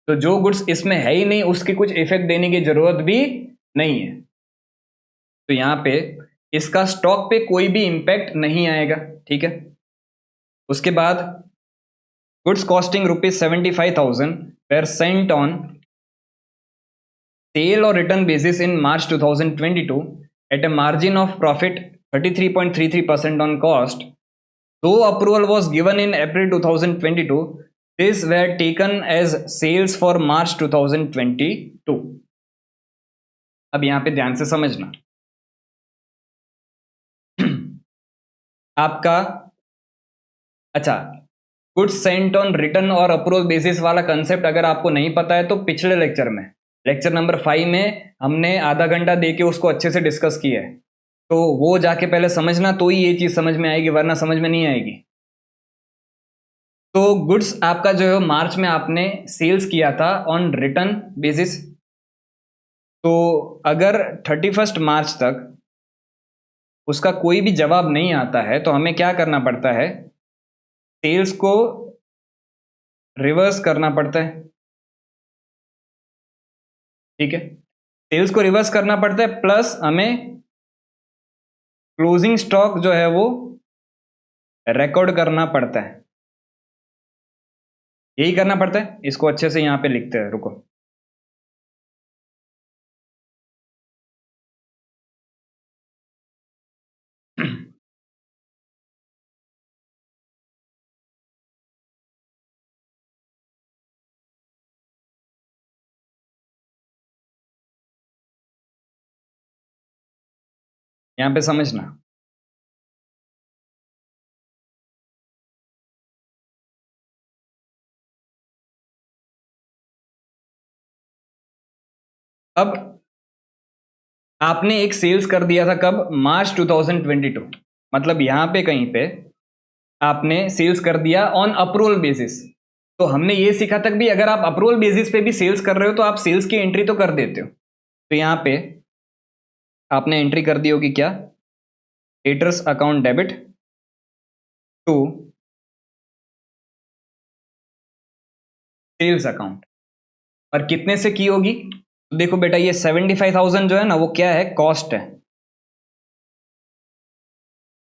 तो जो गुड्स इसमें है ही नहीं, उसकी कुछ इफेक्ट देने की जरूरत भी नहीं है। तो यहां पे इसका स्टॉक पे कोई भी इंपैक्ट नहीं आएगा, ठीक है। उसके बाद goods costing ₹75,000 were sent on sale और return basis in March 2022 at a margin of profit 33.33% on cost. Though approval was given in April 2022, these were taken as sales for March 2022. अब यहां पे ध्यान से समझना, आपका अच्छा गुड्स सेंट ऑन रिटर्न और अप्रूवल बेसिस वाला कंसेप्ट अगर आपको नहीं पता है तो पिछले लेक्चर में, लेक्चर नंबर 5 में हमने आधा घंटा देके उसको अच्छे से डिस्कस किया है, तो वो जाके पहले समझना, तो ही ये चीज समझ में आएगी, वरना समझ में नहीं आएगी। तो गुड्स आपका जो है मार्च में आपने सेल्स किया था ऑन रिटर्न बेसिस, तो अगर 31 मार्च तक उसका कोई भी जवाब नहीं आता है तो हमें क्या करना पड़ता है, सेल्स को रिवर्स करना पड़ता है, ठीक है। सेल्स को रिवर्स करना पड़ता है, प्लस हमें क्लोजिंग स्टॉक जो है वो रिकॉर्ड करना पड़ता है, यही करना पड़ता है। इसको अच्छे से यहां पे लिखते हैं, रुको। यहां पे समझना, अब आपने एक सेल्स कर दिया था कब, मार्च 2022, मतलब यहां पे कहीं पे आपने सेल्स कर दिया ऑन अप्रूवल बेसिस, तो हमने ये सीखा तक भी अगर आप अप्रूवल बेसिस पे भी सेल्स कर रहे हो तो आप सेल्स की एंट्री तो कर देते हो। तो यहाँ पे आपने एंट्री कर दी होगी क्या, traders account debit to sales account, और कितने से की होगी, तो देखो बेटा ये 75,000 जो है ना वो क्या है, कॉस्ट है।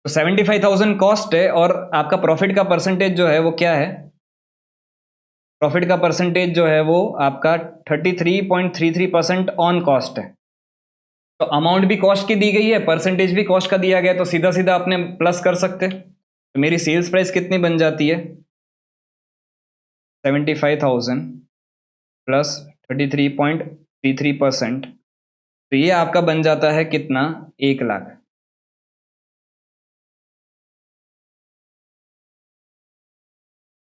तो 75,000 कॉस्ट है और आपका प्रॉफिट का परसेंटेज जो है वो क्या है, प्रॉफिट का परसेंटेज जो है वो आपका 33.33% ऑन कॉस्ट है। तो अमाउंट भी कॉस्ट की दी गई है, परसेंटेज भी कॉस्ट का दिया गया है, तो सीधा सीधा आपने प्लस कर सकते। तो मेरी सेल्स प्राइस कितनी बन जाती है, 75,000 प्लस 33.33%, तो ये आपका बन जाता है कितना, 1,00,000।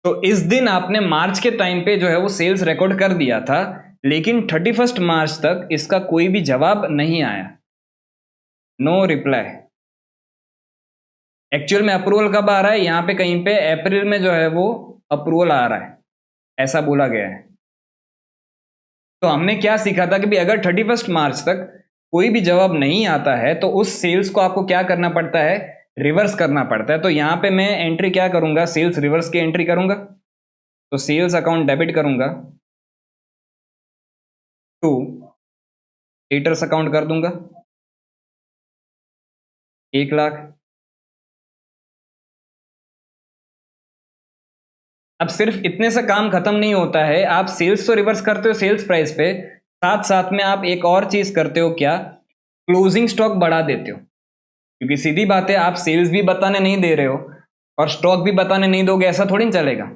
तो इस दिन आपने मार्च के टाइम पे जो है वो सेल्स रिकॉर्ड कर दिया था, लेकिन 31 मार्च तक इसका कोई भी जवाब नहीं आया, नो रिप्लाई। एक्चुअल में अप्रूवल कब आ रहा है, यहां पे कहीं पे अप्रैल में जो है वो अप्रूवल आ रहा है, ऐसा बोला गया है। तो हमने क्या सीखा था कि भी अगर 31 मार्च तक कोई भी जवाब नहीं आता है तो उस सेल्स को आपको क्या करना पड़ता है, रिवर्स करना पड़ता है। तो यहां पे मैं एंट्री क्या करूंगा, सेल्स रिवर्स की एंट्री करूंगा। तो सेल्स अकाउंट डेबिट करूंगा टू ट्रेडर्स अकाउंट कर दूंगा 1,00,000। अब सिर्फ इतने से काम खत्म नहीं होता है, आप सेल्स तो रिवर्स करते हो सेल्स प्राइस पे, साथ साथ में आप एक और चीज करते हो क्या, क्लोजिंग स्टॉक बढ़ा देते हो। क्योंकि सीधी बात है, आप सेल्स भी बताने नहीं दे रहे हो और स्टॉक भी बताने नहीं दोगे, ऐसा थोड़ी ना चलेगा।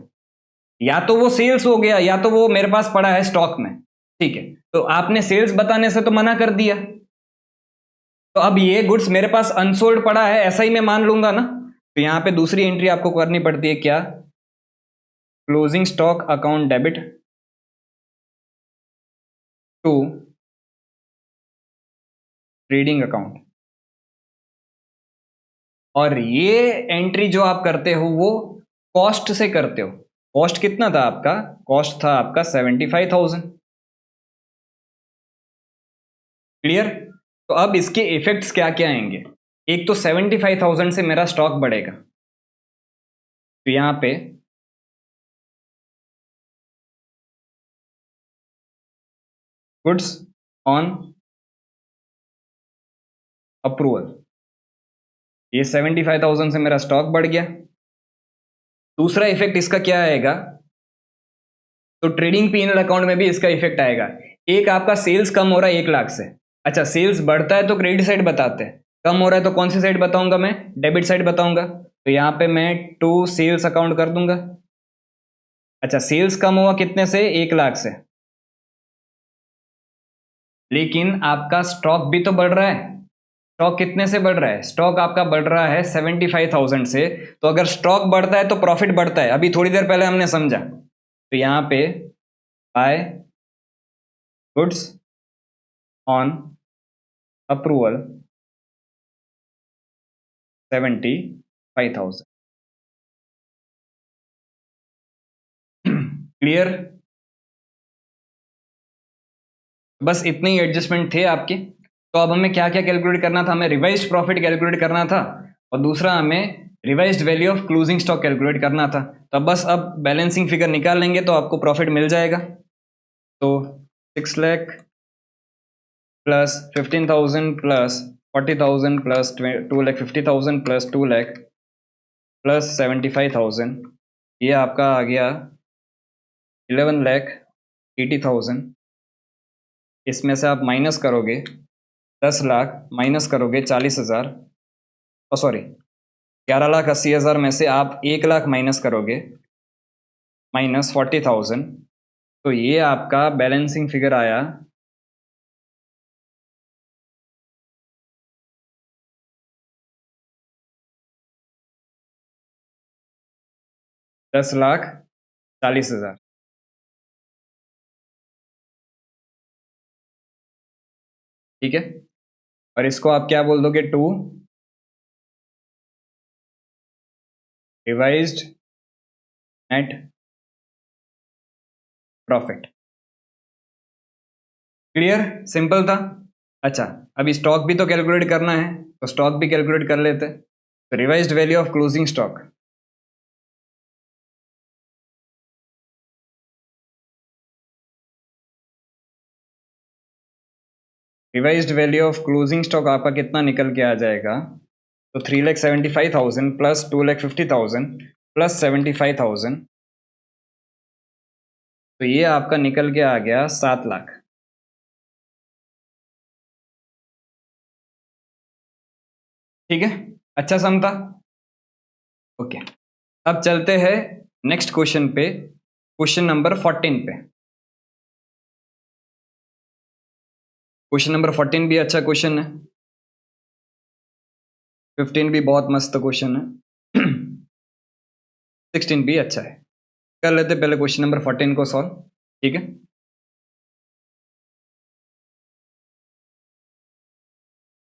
या तो वो सेल्स हो गया या तो वो मेरे पास पड़ा है स्टॉक में, ठीक है। तो आपने सेल्स बताने से तो मना कर दिया, तो अब ये गुड्स मेरे पास अनसोल्ड पड़ा है ऐसा ही मैं मान लूंगा ना। तो यहां पे दूसरी एंट्री आपको करनी पड़ती है क्या, closing stock account debit to trading account. और ये एंट्री जो आप करते हो वो कॉस्ट से करते हो। कॉस्ट कितना था आपका, कॉस्ट था आपका 75,000, क्लियर। तो अब इसके इफेक्ट्स क्या क्या आएंगे, एक तो 75,000 से मेरा स्टॉक बढ़ेगा, तो यहां पे गुड्स ऑन अप्रूवल, ये 75,000 से मेरा स्टॉक बढ़ गया। दूसरा इफेक्ट इसका क्या आएगा, तो ट्रेडिंग पीएनएल अकाउंट में भी इसका इफेक्ट आएगा। एक आपका सेल्स कम हो रहा है 1,00,000 से, अच्छा सेल्स बढ़ता है तो क्रेडिट साइड बताते हैं, कम हो रहा है तो कौन सी साइड बताऊंगा मैं, डेबिट साइड बताऊंगा। तो यहां पे मैं टू सेल्स अकाउंट कर दूंगा। अच्छा सेल्स कम हुआ कितने से, 1,00,000 से, लेकिन आपका स्टॉक भी तो बढ़ रहा है। स्टॉक कितने से बढ़ रहा है, स्टॉक आपका बढ़ रहा है 75,000 से। तो अगर स्टॉक बढ़ता है तो प्रॉफिट बढ़ता है, अभी थोड़ी देर पहले हमने समझा। तो यहां पे by goods on approval 75,000, clear. बस इतने ही एडजस्टमेंट थे आपके। तो अब हमें क्या क्या कैलकुलेट करना था, हमें रिवाइज्ड प्रॉफिट कैलकुलेट करना था और दूसरा हमें revised value of closing stock calculate करना था। तो बस अब बैलेंसिंग फिगर निकाल लेंगे तो आपको प्रॉफिट मिल जाएगा। तो 6,00,000 plus 15,000 plus 40,000 plus 2,50,000 plus 2,00,000 plus 75,000, ये आपका आ गया 11,80,000। इसमें से आप माइनस करोगे 10,00,000, माइनस करोगे 40,000, और सॉरी 11,80,000 में से आप 1,00,000 माइनस करोगे, माइनस 40,000। तो ये आपका बैलेंसिंग फिगर आया 10,40,000, ठीक है। और इसको आप क्या बोल दोगे, to revised net profit. Clear, simple था। अच्छा, अभी स्टॉक भी तो कैलकुलेट करना है, तो स्टॉक भी कैलकुलेट कर लेते। तो revised value of closing stock, revised value of closing stock आपका कितना निकल के आ जाएगा? तो 3,75,000 प्लस 2,50,000 प्लस 75,000, तो ये आपका निकल के आ गया 7 लाख। ठीक है, अच्छा सम था। ओके, अब चलते हैं नेक्स्ट क्वेश्चन पे, क्वेश्चन नंबर 14 पे। क्वेश्चन नंबर 14 भी अच्छा क्वेश्चन है, 15 भी बहुत मस्त क्वेश्चन है, 16 भी अच्छा है। कर लेते पहले क्वेश्चन नंबर 14 को सॉल्व। ठीक है,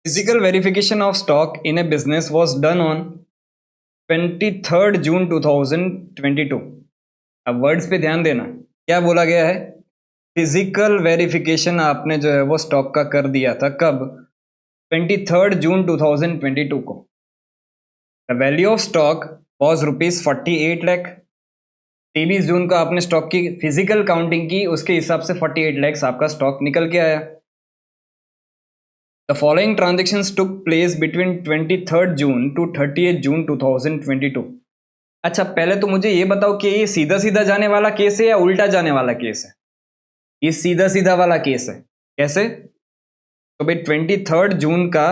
physical verification of stock in A business was done on 23 जून 2022। अब वर्ड्स पे ध्यान देना, क्या बोला गया है? फिजिकल वेरिफिकेशन आपने जो है वो स्टॉक का कर दिया था कब? 23 जून 2022 को। The value of stock was ₹48 lakh. 23 जून को आपने स्टॉक की फिजिकल काउंटिंग की, उसके हिसाब से 48 लाख आपका स्टॉक निकल के आया। The following transactions took place between 23 June to 30 June 2022। अच्छा, पहले तो मुझे ये बताओ कि ये सीधा सीधा जाने वाला केस है या उल्टा जाने वाला केस है? ये सीधा सीधा वाला केस है। कैसे? तो भाई 23 जून का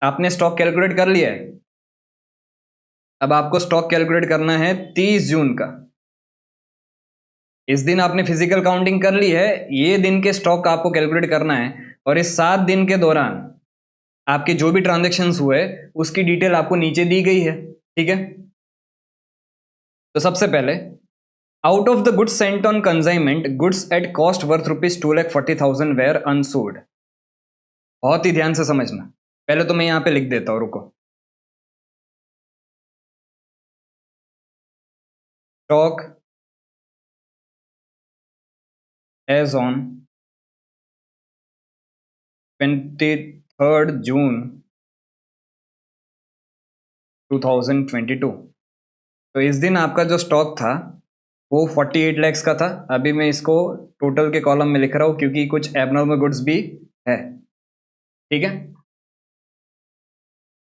आपने स्टॉक कैलकुलेट कर लिया है, अब आपको स्टॉक कैलकुलेट करना है 30 जून का। इस दिन आपने फिजिकल काउंटिंग कर ली है, ये दिन के स्टॉक आपको कैलकुलेट करना है, और इस 7 दिन के दौरान आपके जो भी ट्रांजेक्शन्स हुए उसकी डिटेल आपको नीचे दी गई है। ठीक है, तो सबसे पहले out of the goods sent on consignment, goods at cost worth ₹2,40,000 were unsold. बहुत ही ध्यान से समझना, पहले तो मैं यहां पे लिख देता हूं, रुको। स्टॉक एज ऑन 23 जून 2022। तो इस दिन आपका जो स्टॉक था वो 48 लैक्स का था। अभी मैं इसको टोटल के कॉलम में लिख रहा हूं क्योंकि कुछ एबनॉर्मल गुड्स भी है। ठीक है,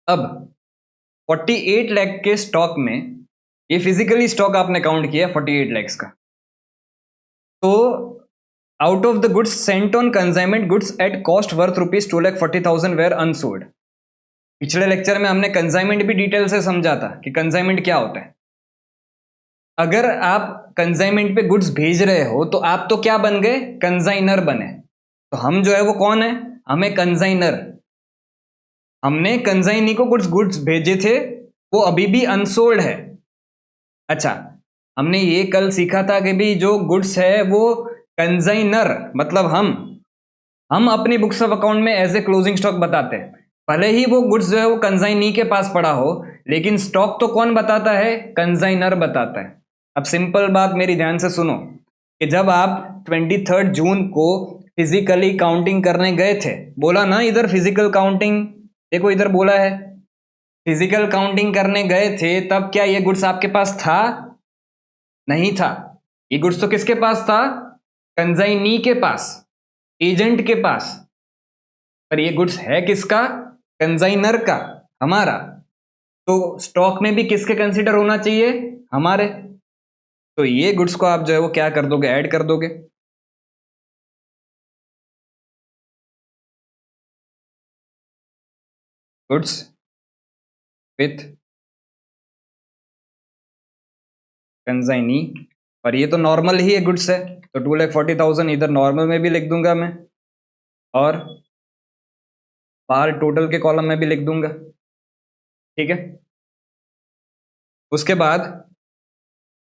अब 48 लाख के स्टॉक में, ये फिजिकली स्टॉक आपने काउंट किया 48 लैक्स का, तो out of the goods sent on consignment, goods at cost worth ₹2,40,000 were unsold. पिछले लेक्चर में हमने कंसाइनमेंट भी डिटेल से समझा था कि कंसाइनमेंट क्या होता है। अगर आप कंसाइनमेंट पे गुड्स भेज रहे हो तो आप तो क्या बन गए? कंसाइनर बने। तो हम जो है वो कौन है? हमें कंसाइनर, हमने कंसाइनी को कुछ गुड्स भेजे थे, वो अभी भी अनसोल्ड है। अच्छा, हमने ये कल सीखा था कि भी जो गुड्स है वो कंसाइनर मतलब हम अपनी बुक्स ऑफ अकाउंट में एज ए क्लोजिंग स्टॉक बताते हैं। भले ही वो गुड्स जो है वो कंसाइनी के पास पड़ा हो, लेकिन स्टॉक तो कौन बताता है? कंसाइनर बताता है। अब सिंपल बात मेरी ध्यान से सुनो कि जब आप 23 जून को फिजिकली काउंटिंग करने गए थे, बोला ना इधर फिजिकल काउंटिंग, देखो इधर बोला है फिजिकल काउंटिंग करने गए थे, तब क्या ये गुड्स आपके पास था? नहीं था। ये गुड्स तो किसके पास था? कंसाइनी के पास, एजेंट के पास। पर ये गुड्स है किसका? कंसाइनर का, हमारा। तो स्टॉक में भी किसके कंसीडर होना चाहिए? हमारे। तो ये गुड्स को आप जो है वो क्या कर दोगे? ऐड कर दोगे। गुड्स विथ कंसाइनी, और ये तो नॉर्मल ही है गुड्स है, तो 2,40,000 इधर नॉर्मल में भी लिख दूंगा मैं, और बाहर टोटल के कॉलम में भी लिख दूंगा। ठीक है, उसके बाद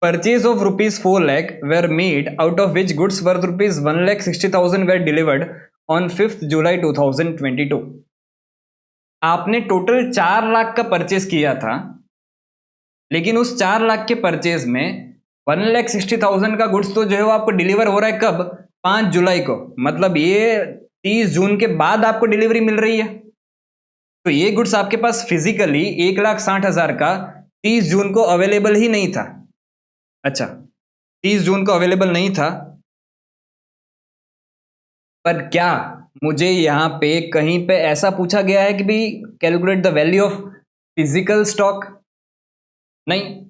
purchase of ₹4 lakh were made, out of which goods worth ₹1,60,000 were delivered on 5 July 2022। आपने टोटल 4 लाख का परचेज किया था, लेकिन उस 4 लाख के परचेज में 1,60,000 का गुड्स तो जो है वो आपको डिलीवर हो रहा है कब? 5 जुलाई को, मतलब ये 30 जून के बाद आपको डिलीवरी मिल रही है। तो ये गुड्स आपके पास फिजिकली 1,60,000 का 30 जून को अवेलेबल ही नहीं था। अच्छा, 30 जून को अवेलेबल नहीं था, पर क्या मुझे यहाँ पे कहीं पे ऐसा पूछा गया है कि भी calculate the value of physical stock? नहीं,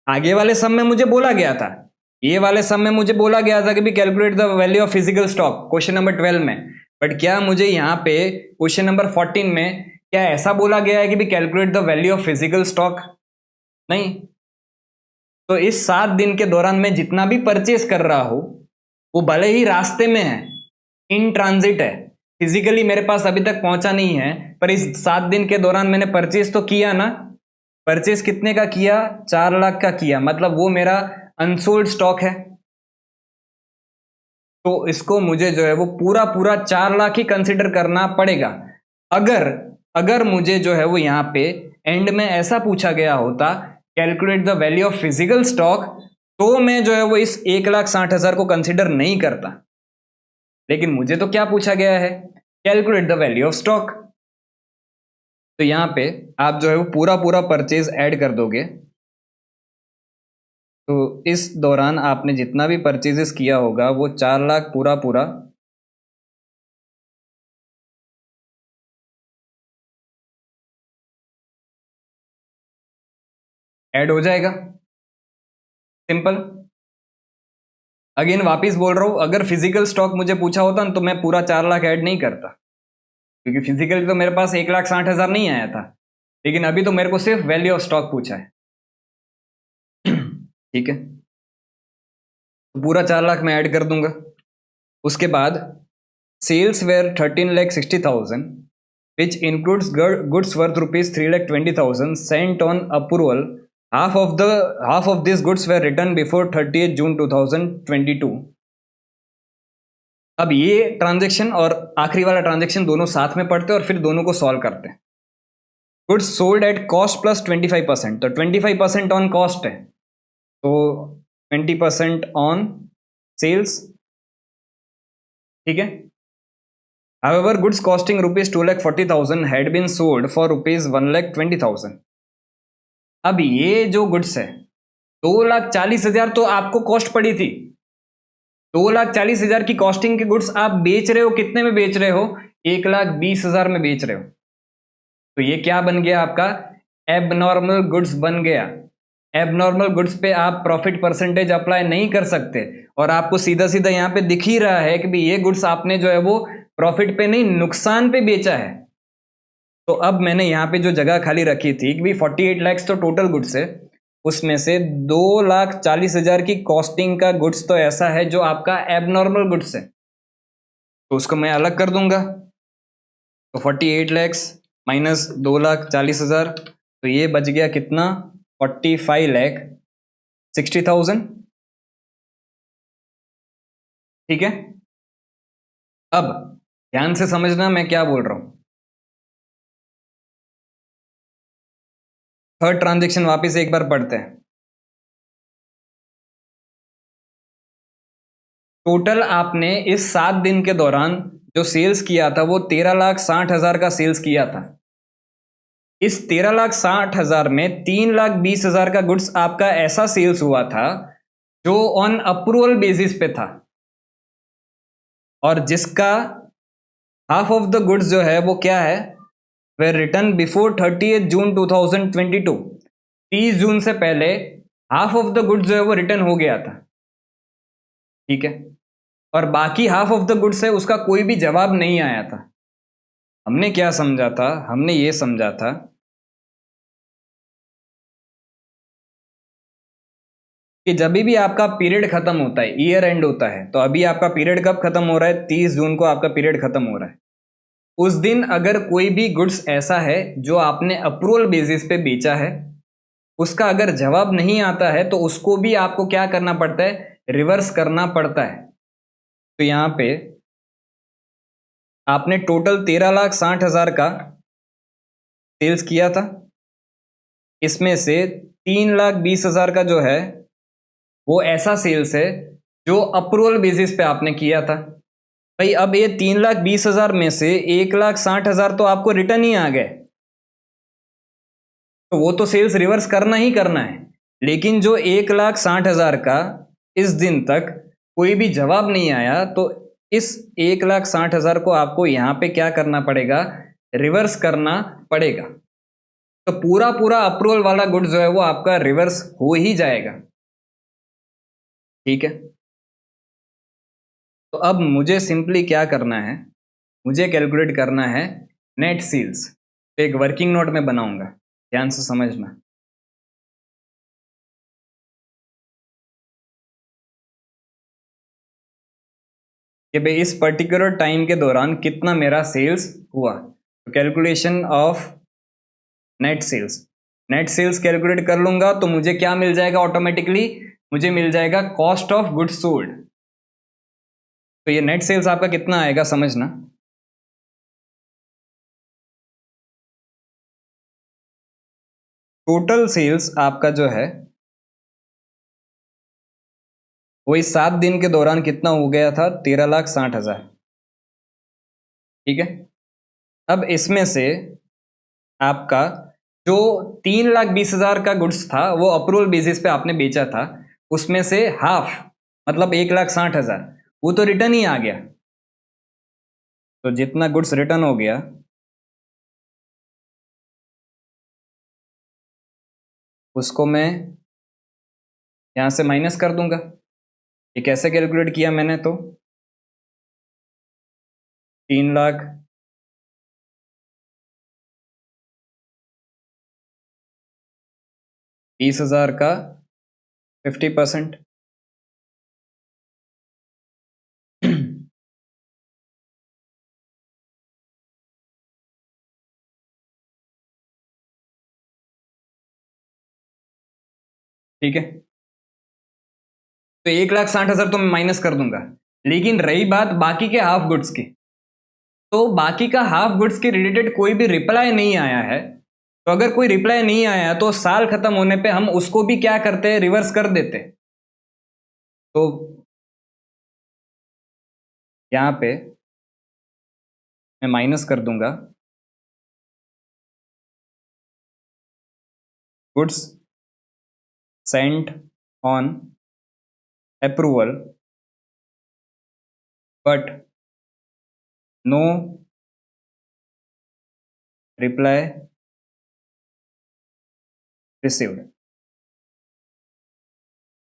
आगे वाले सम में मुझे बोला गया था, ये वाले सम में मुझे बोला गया था कि भी calculate the value of physical stock, question number 12 में। बट क्या मुझे यहाँ पे क्वेश्चन नंबर 14 में क्या ऐसा बोला गया है कि भी calculate the value of physical stock? नहीं। तो इस 7 दिन के दौरान मैं जितना भी परचेस कर रहा हूं वो भले ही रास्ते में है, इन ट्रांजिट है, फिजिकली मेरे पास अभी तक पहुंचा नहीं है, पर इस 7 दिन के दौरान मैंने परचेस तो किया ना। परचेस कितने का किया? 4 लाख का किया, मतलब वो मेरा अनसोल्ड स्टॉक है। तो इसको मुझे जो है वो पूरा पूरा 4 लाख ही कंसिडर करना पड़ेगा। अगर अगर मुझे जो है वो यहाँ पे एंड में ऐसा पूछा गया होता calculate the value of physical stock, तो मैं जो है वो इस 1,60,000 को कंसिडर नहीं करता। लेकिन मुझे तो क्या पूछा गया है? Calculate the value of stock. तो यहाँ पे आप जो है वो पूरा पूरा परचेज ऐड कर दोगे। तो इस दौरान आपने जितना भी परचेजेस किया होगा वो 4 लाख पूरा पूरा ऐड हो जाएगा। सिंपल। अगेन वापिस बोल रहा हूं, अगर फिजिकल स्टॉक मुझे पूछा होता ना तो मैं पूरा 4 लाख ऐड नहीं करता, क्योंकि फिजिकली तो मेरे पास 1,60,000 नहीं आया था। लेकिन अभी तो मेरे को सिर्फ वैल्यू ऑफ स्टॉक पूछा है। ठीक है, तो पूरा 4 लाख मैं ऐड कर दूंगा। उसके बाद sales where 13,60,000 which includes goods worth rupees 3,20,000 sent on approval. Half of these goods were returned before 30th June 2022. अब ये ट्रांजेक्शन और आखिरी वाला ट्रांजेक्शन दोनों साथ में पढ़ते हैं और फिर दोनों को सॉल्व करते हैं। Goods sold at cost plus 25%, तो 25% ऑन कॉस्ट है, तो 20% ऑन सेल्स। ठीक है। However, goods costing rupees 2,40,000 had been sold for rupees 1,20,000. अब ये जो गुड्स है 2,40,000 तो आपको कॉस्ट पड़ी थी। 2,40,000 की कॉस्टिंग के गुड्स आप बेच रहे हो, कितने में बेच रहे हो? 1,20,000 में बेच रहे हो। तो ये क्या बन गया आपका? एबनॉर्मल गुड्स बन गया। एबनॉर्मल गुड्स पे आप प्रॉफिट परसेंटेज अप्लाई नहीं कर सकते, और आपको सीधा सीधा यहाँ पे दिख ही रहा है कि भाई ये गुड्स आपने जो है वो प्रॉफिट पे नहीं नुकसान पे बेचा है। तो अब मैंने यहाँ पे जो जगह खाली रखी थी कि भाई 48 लैक्स तो टोटल गुड्स है, उसमें से 2,40,000 की कॉस्टिंग का गुड्स तो ऐसा है जो आपका एबनॉर्मल गुड्स है, तो उसको मैं अलग कर दूंगा। तो 48 लैक्स माइनस 2,40,000, तो ये बच गया कितना? 45,60,000। ठीक है। अब ध्यान से समझना मैं क्या बोल रहा हूं। थर्ड ट्रांजेक्शन वापस एक बार पढ़ते हैं। टोटल आपने इस 7 दिन के दौरान जो सेल्स किया था वो 13,60,000 का सेल्स किया था। इस 13,60,000 में 3,20,000 का गुड्स आपका ऐसा सेल्स हुआ था जो ऑन अप्रूवल बेसिस पे था, और जिसका हाफ ऑफ द गुड्स जो है वो क्या है? वे रिटर्न बिफोर 30th जून 2022। 30 जून से पहले हाफ ऑफ द गुड्स जो है वो रिटर्न हो गया था। ठीक है। और बाकी हाफ ऑफ द गुड्स है उसका कोई भी जवाब नहीं आया था। हमने क्या समझा था? हमने ये समझा था कि जब भी आपका पीरियड खत्म होता है, ईयर एंड होता है, तो अभी आपका पीरियड कब खत्म हो रहा है? 30 जून को आपका पीरियड खत्म हो रहा है। उस दिन अगर कोई भी गुड्स ऐसा है जो आपने अप्रूवल बेसिस पे बेचा है, उसका अगर जवाब नहीं आता है तो उसको भी आपको क्या करना पड़ता है? रिवर्स करना पड़ता है। तो यहां पे आपने टोटल 13,60,000 का सेल्स किया था, इसमें से 3,20,000 का जो है वो ऐसा सेल्स है जो अप्रूवल बेसिस पे आपने किया था। भाई अब ये 3,20,000 में से 1,60,000 तो आपको रिटर्न ही आ गए, तो वो तो सेल्स रिवर्स करना ही करना है। लेकिन जो 1,60,000 का इस दिन तक कोई भी जवाब नहीं आया, तो इस 1,60,000 को आपको यहाँ पे क्या करना पड़ेगा, रिवर्स करना पड़ेगा। तो पूरा पूरा अप्रूवल वाला गुड जो है वो आपका रिवर्स हो ही जाएगा। ठीक है, तो अब मुझे सिंपली क्या करना है, मुझे कैलकुलेट करना है नेट सेल्स। तो एक वर्किंग नोट में बनाऊंगा, ध्यान से समझना। कि भाई इस पर्टिकुलर टाइम के दौरान कितना मेरा सेल्स हुआ। तो calculation of net sales, net sales calculate कर लूंगा तो मुझे क्या मिल जाएगा ऑटोमेटिकली, मुझे मिल जाएगा कॉस्ट ऑफ गुड्स सोल्ड। तो ये नेट सेल्स आपका कितना आएगा समझना। टोटल सेल्स आपका जो है वो इस 7 दिन के दौरान कितना हो गया था, 13,60,000। ठीक है, अब इसमें से आपका जो 3,20,000 का गुड्स था वो अप्रूवल बेसिस पे आपने बेचा था, उसमें से हाफ मतलब 1,60,000 वो तो रिटर्न ही आ गया। तो जितना गुड्स रिटर्न हो गया उसको मैं यहाँ से माइनस कर दूंगा। ये कैसे कैलकुलेट किया मैंने, तो 3,20,000 का 50%। ठीक है, तो 1,60,000 तो मैं माइनस कर दूंगा। लेकिन रही बात बाकी के हाफ गुड्स की, तो बाकी का हाफ गुड्स के रिलेटेड कोई भी रिप्लाई नहीं आया है। तो अगर कोई रिप्लाई नहीं आया तो साल खत्म होने पे हम उसको भी क्या करते हैं, रिवर्स कर देते। तो यहां पे मैं माइनस कर दूंगा goods sent on approval but no reply received.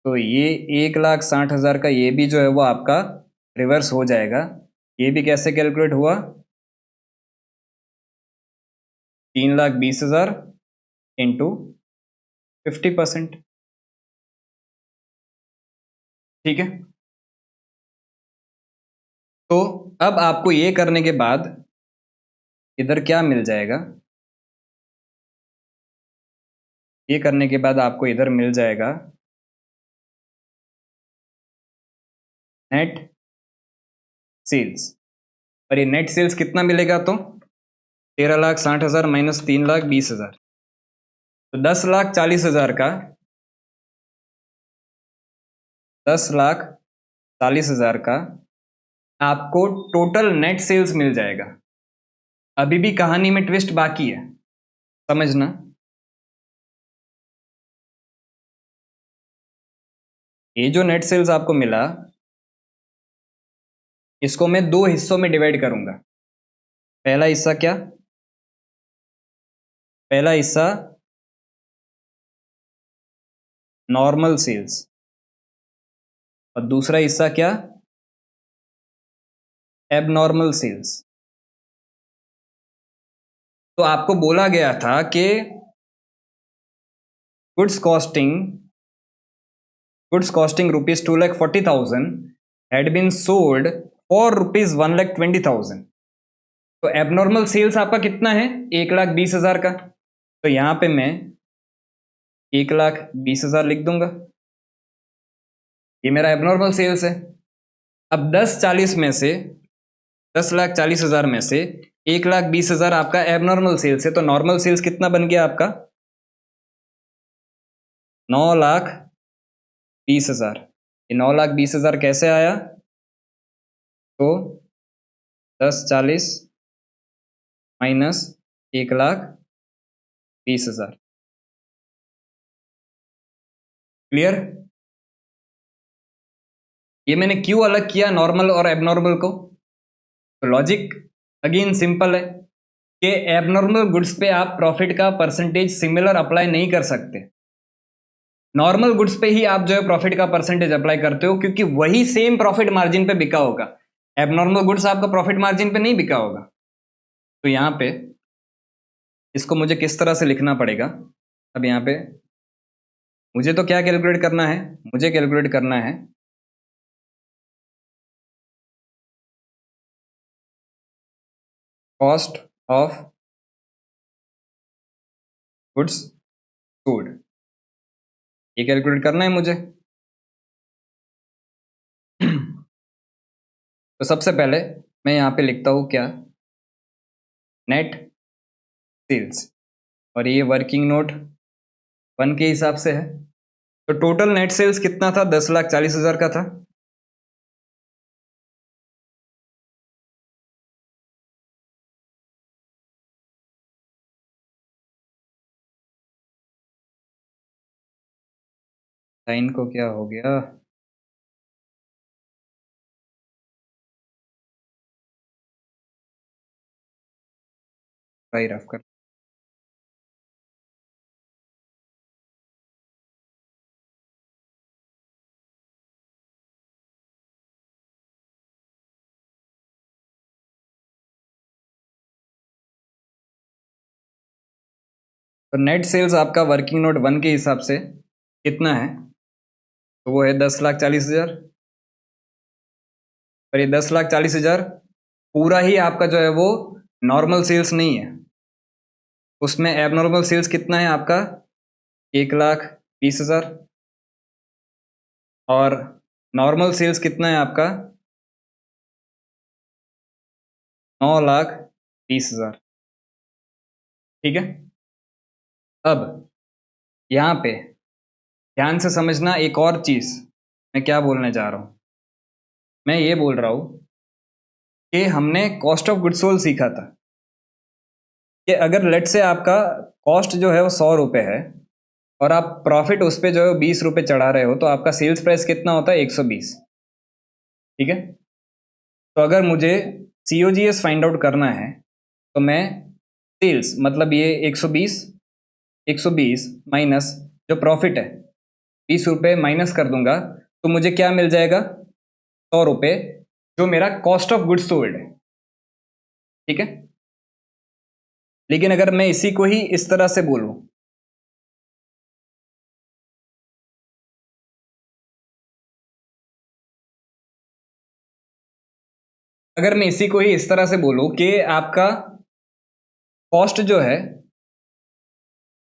तो ये 1,60,000 का ये भी जो है वो आपका रिवर्स हो जाएगा। ये भी कैसे कैलकुलेट हुआ, 3,20,000 इंटू 50%। ठीक है, तो अब आपको ये करने के बाद इधर क्या मिल जाएगा, ये करने के बाद आपको इधर मिल जाएगा नेट सेल्स। और ये नेट सेल्स कितना मिलेगा, तो 13,60,000 माइनस 3,20,000, तो 10,40,000 का 10,40,000 का आपको टोटल नेट सेल्स मिल जाएगा। अभी भी कहानी में ट्विस्ट बाकी है, समझना। ये जो नेट सेल्स आपको मिला इसको मैं दो हिस्सों में डिवाइड करूंगा। पहला हिस्सा क्या, पहला हिस्सा नॉर्मल सेल्स और दूसरा हिस्सा क्या, एबनॉर्मल सेल्स। तो आपको बोला गया था कि goods costing rupees 2,40,000 had been sold for rupees 1,20,000। तो एबनॉर्मल सेल्स आपका कितना है, 1,20,000 का। तो यहां पे मैं 1,20,000 लिख दूंगा, ये मेरा एबनॉर्मल सेल्स है। अब 10,40,000 में से 1,20,000 आपका एबनॉर्मल सेल्स है, तो नॉर्मल सेल्स कितना बन गया आपका, 20,000। ये 9,20,000 कैसे आया? तो 1040 माइनस 1,20,000। क्लियर? ये मैंने क्यों अलग किया नॉर्मल और एबनॉर्मल को? तो लॉजिक अगेन सिंपल है कि एबनॉर्मल गुड्स पे आप प्रॉफिट का परसेंटेज सिमिलर अप्लाई नहीं कर सकते। नॉर्मल गुड्स पे ही आप जो है प्रॉफिट का परसेंटेज अप्लाई करते हो, क्योंकि वही सेम प्रॉफिट मार्जिन पे बिका होगा। एबनॉर्मल गुड्स आपका प्रॉफिट मार्जिन पे नहीं बिका होगा। तो यहां पे इसको मुझे किस तरह से लिखना पड़ेगा? अब यहां पे मुझे तो क्या कैलकुलेट करना है? मुझे कैलकुलेट करना है कॉस्ट ऑफ गुड्स सोल्ड। ये कैलकुलेट करना है मुझे। तो सबसे पहले मैं यहां पे लिखता हूं क्या? Net sales. और ये वर्किंग नोट 1 के हिसाब से है। तो टोटल नेट सेल्स कितना था? 10,40,000 का था। साइन को क्या हो गया? भाई रफ कर। तो नेट सेल्स आपका वर्किंग नोट 1 के हिसाब से कितना है? तो वो है 10,40,000। और ये 10,40,000 पूरा ही आपका जो है वो नॉर्मल सेल्स नहीं है। उसमें एबनॉर्मल सेल्स कितना है आपका? 1,20,000। और नॉर्मल सेल्स कितना है आपका? 9,20,000। ठीक है। अब यहाँ पे ध्यान से समझना एक और चीज मैं क्या बोलने जा रहा हूं। मैं ये बोल रहा हूं कि हमने कॉस्ट ऑफ गुड्स सोल्ड सीखा था कि अगर लेट से आपका कॉस्ट जो है वो 100 रुपये है और आप प्रॉफिट उस पर जो है 20 रुपये चढ़ा रहे हो, तो आपका सेल्स प्राइस कितना होता है? 120। ठीक है। तो अगर मुझे COGS फाइंड आउट करना है तो मैं सेल्स मतलब ये 120 माइनस जो प्रॉफिट है 20 रुपये माइनस कर दूंगा, तो मुझे क्या मिल जाएगा? 100 रुपये, जो मेरा कॉस्ट ऑफ गुड्स सोल्ड है। ठीक है। लेकिन अगर मैं इसी को ही इस तरह से बोलूं, अगर मैं इसी को ही इस तरह से बोलूं कि आपका कॉस्ट जो है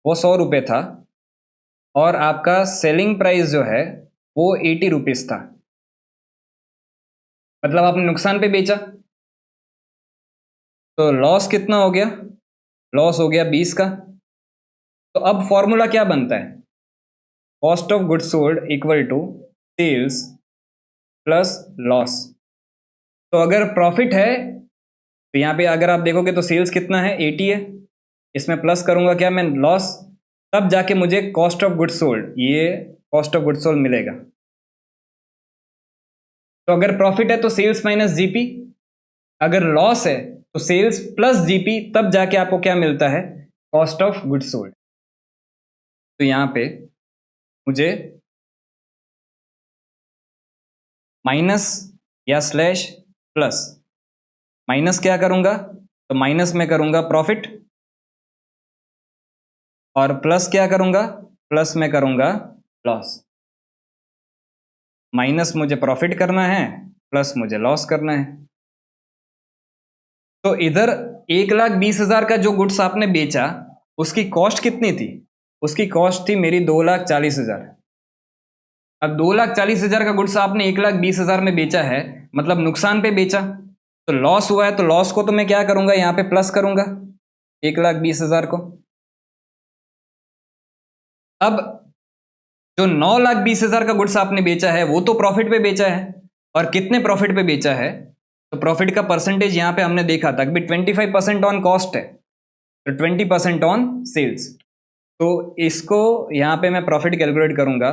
वो 100 रुपये था और आपका सेलिंग प्राइस जो है वो 80 रुपीज था, मतलब आपने नुकसान पे बेचा, तो लॉस कितना हो गया? लॉस हो गया 20 का। तो अब फॉर्मूला क्या बनता है? Cost of goods sold equal to sales plus loss. तो अगर प्रॉफिट है तो यहाँ पे अगर आप देखोगे तो सेल्स कितना है? 80 है। इसमें प्लस करूंगा क्या मैं? लॉस। तब जाके मुझे कॉस्ट ऑफ गुड्स सोल्ड, ये कॉस्ट ऑफ गुड्स सोल्ड मिलेगा। तो अगर प्रॉफिट है तो सेल्स माइनस जीपी, अगर लॉस है तो सेल्स प्लस जीपी, तब जाके आपको क्या मिलता है? Cost of goods sold. तो यहां पे मुझे माइनस या स्लैश प्लस, माइनस क्या करूंगा? तो माइनस में करूंगा प्रॉफिट, और प्लस क्या करूंगा? प्लस में करूंगा लॉस। माइनस मुझे प्रॉफिट करना है, प्लस मुझे लॉस करना है। तो इधर 1,20,000 का जो गुड्स आपने बेचा उसकी कॉस्ट कितनी थी? उसकी कॉस्ट थी मेरी 2,40,000। अब 2,40,000 का गुड्स आपने 1,20,000 में बेचा है, मतलब नुकसान पे बेचा, तो लॉस हुआ है। तो लॉस को तो मैं क्या करूंगा? यहां पे प्लस करूंगा 1,20,000 को। अब जो 9,20,000 का गुड्स आपने बेचा है वो तो प्रॉफिट पे बेचा है, और कितने प्रॉफिट पे बेचा है, तो प्रॉफिट का परसेंटेज यहाँ पे हमने देखा था कि 25% ऑन कॉस्ट है, तो 20% ऑन सेल्स। तो इसको यहाँ पे मैं प्रॉफिट कैलकुलेट करूंगा,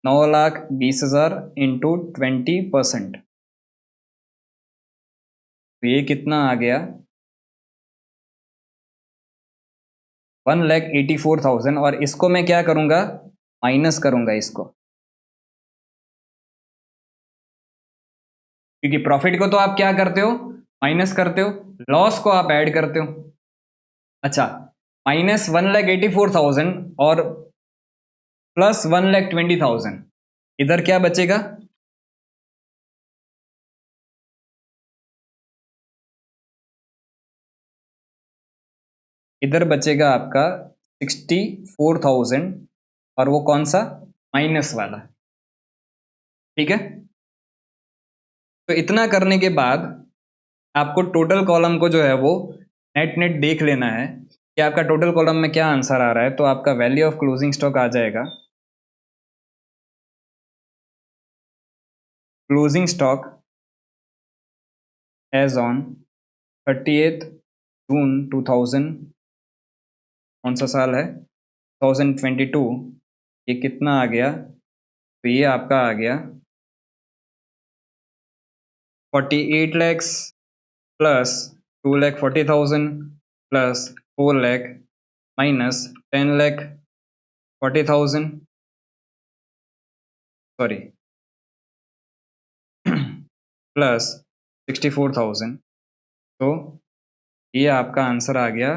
9,20,000 इंटू 20%, तो ये कितना आ गया, 1,84,000, और इसको मैं क्या करूंगा, माइनस करूंगा इसको, क्योंकि प्रॉफिट को तो आप क्या करते हो, माइनस करते हो, लॉस को आप ऐड करते हो। अच्छा, माइनस 1,84,000 और प्लस 1,20,000, इधर क्या बचेगा, इधर बचेगा आपका 64,000, और वो कौन सा, माइनस वाला। ठीक है, तो इतना करने के बाद आपको टोटल कॉलम को जो है वो नेट नेट देख लेना है कि आपका टोटल कॉलम में क्या आंसर आ रहा है। तो आपका वैल्यू ऑफ क्लोजिंग स्टॉक आ जाएगा, closing stock as on 30th June 2000, कौन सा साल है, 2022, ये कितना आ गया, तो ये आपका आ गया 48 lakhs plus 2,40,000 plus 4 lakh minus 10,40,000, sorry plus 64,000। तो ये आपका आंसर आ गया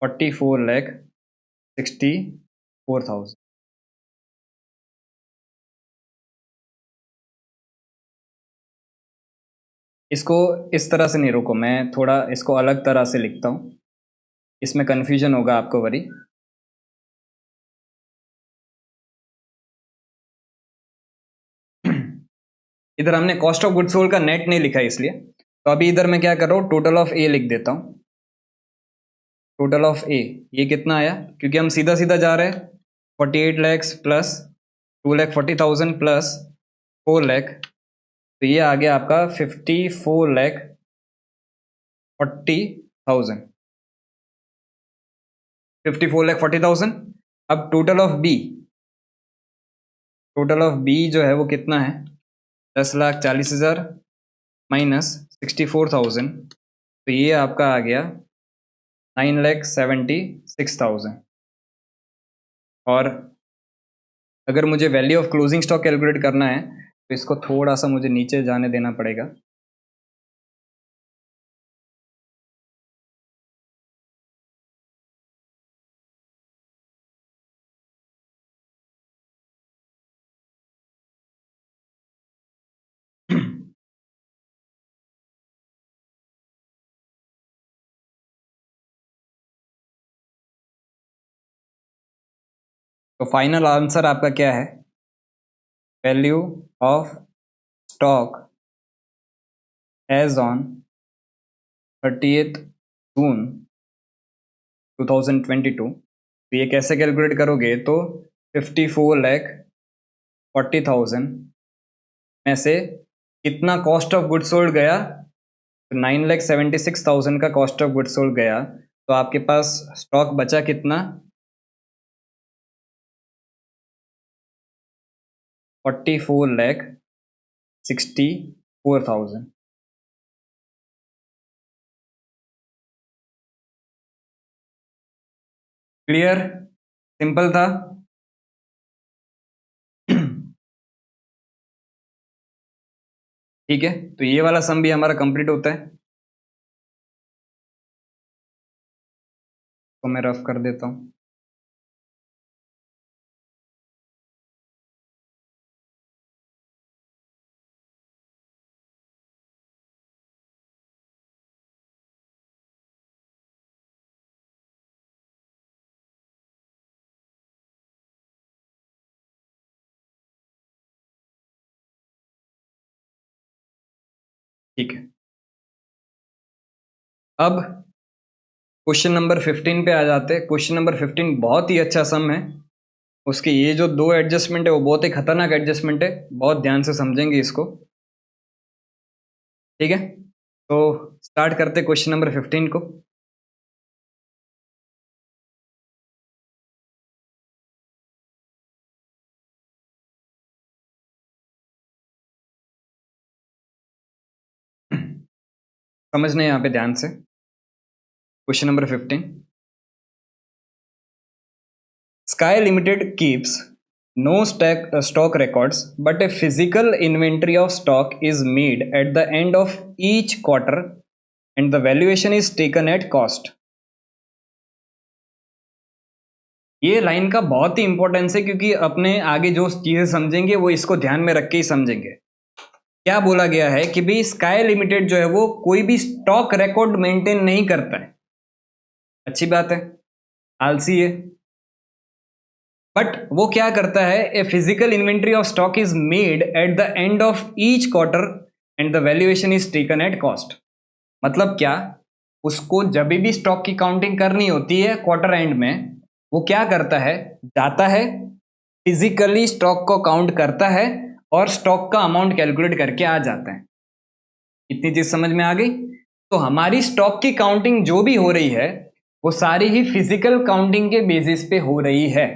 44,64,000। इसको इस तरह से नहीं, रोको, मैं थोड़ा इसको अलग तरह से लिखता हूँ, इसमें कन्फ्यूजन होगा आपको वरी। इधर हमने कॉस्ट ऑफ गुड्स सोल्ड का नेट नहीं लिखा है इसलिए, तो अभी इधर मैं क्या कर रहा हूँ, टोटल ऑफ ए लिख देता हूँ। टोटल ऑफ ए ये कितना आया, क्योंकि हम सीधा सीधा जा रहे हैं, 48 लैक्स प्लस 2,40,000 प्लस 4 लाख, तो ये आ गया आपका 54,40,000, 54,40,000। अब total of B, total of B जो है वो कितना है, 10,40,000 माइनस 64,000, तो ये आपका आ गया 9,76,000। और अगर मुझे value of closing stock calculate करना है तो इसको थोड़ा सा मुझे नीचे जाने देना पड़ेगा। तो फाइनल आंसर आपका क्या है, value of stock as on 30th June 2022, तो ये कैसे कैलकुलेट करोगे, तो 54,40,000 में से कितना कॉस्ट ऑफ गुड्स सोल्ड गया, तो 9,76,000 का कॉस्ट ऑफ गुड्स सोल्ड गया, तो आपके पास स्टॉक बचा कितना, 44,64,000। क्लियर, सिंपल था। ठीक है, तो ये वाला सम भी हमारा कंप्लीट होता है, तो मैं रफ कर देता हूँ। ठीक है, अब क्वेश्चन नंबर 15 पे आ जाते हैं। क्वेश्चन नंबर 15 बहुत ही अच्छा सम है। उसके ये जो दो एडजस्टमेंट है वो बहुत ही खतरनाक एडजस्टमेंट है, बहुत ध्यान से समझेंगे इसको। ठीक है, तो स्टार्ट करते क्वेश्चन नंबर 15 को। समझने यहाँ पे ध्यान से। Question number 15, Sky Limited keeps no stock records, but a physical inventory of stock is made at the end of each quarter and the valuation is taken at cost. ये line का बहुत ही importance है, क्योंकि अपने आगे जो चीजें समझेंगे वो इसको ध्यान में रख के ही समझेंगे। क्या बोला गया है कि भाई स्काई लिमिटेड जो है वो कोई भी स्टॉक रिकॉर्ड मेंटेन नहीं करता है। अच्छी बात है, आलसी है। बट वो क्या करता है, a physical inventory of stock is made at the end of each quarter and the valuation is taken at cost. मतलब क्या, उसको जब भी स्टॉक की काउंटिंग करनी होती है क्वार्टर एंड में, वो क्या करता है, जाता है फिजिकली स्टॉक को काउंट करता है और स्टॉक का अमाउंट कैलकुलेट करके आ जाता है। इतनी चीज समझ में आ गई। तो हमारी स्टॉक की काउंटिंग जो भी हो रही है वो सारी ही फिजिकल काउंटिंग के बेसिस पे हो रही है।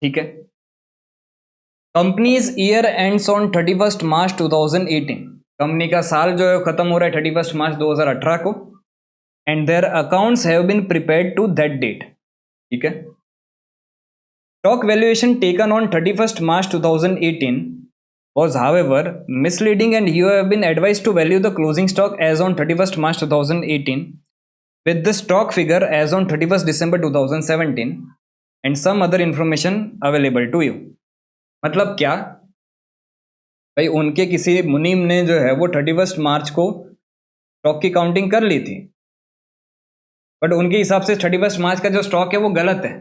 ठीक है। कंपनीज ईयर एंड्स ऑन 31 मार्च 2018। कंपनी का साल जो है खत्म हो रहा है 31 मार्च 2018 को। And their accounts have been prepared to that date. ठीक है। Stock valuation taken on 31 March 2018 was however misleading and you have been advised to value the closing stock as on 31 March 2018 with the stock figure as on 31 December 2017 and some other information available to you। मतलब क्या भाई, उनके किसी मुनीम ने जो है वो 31 मार्च को स्टॉक की काउंटिंग कर ली थी, बट उनके हिसाब से 31 मार्च का जो स्टॉक है वो गलत है।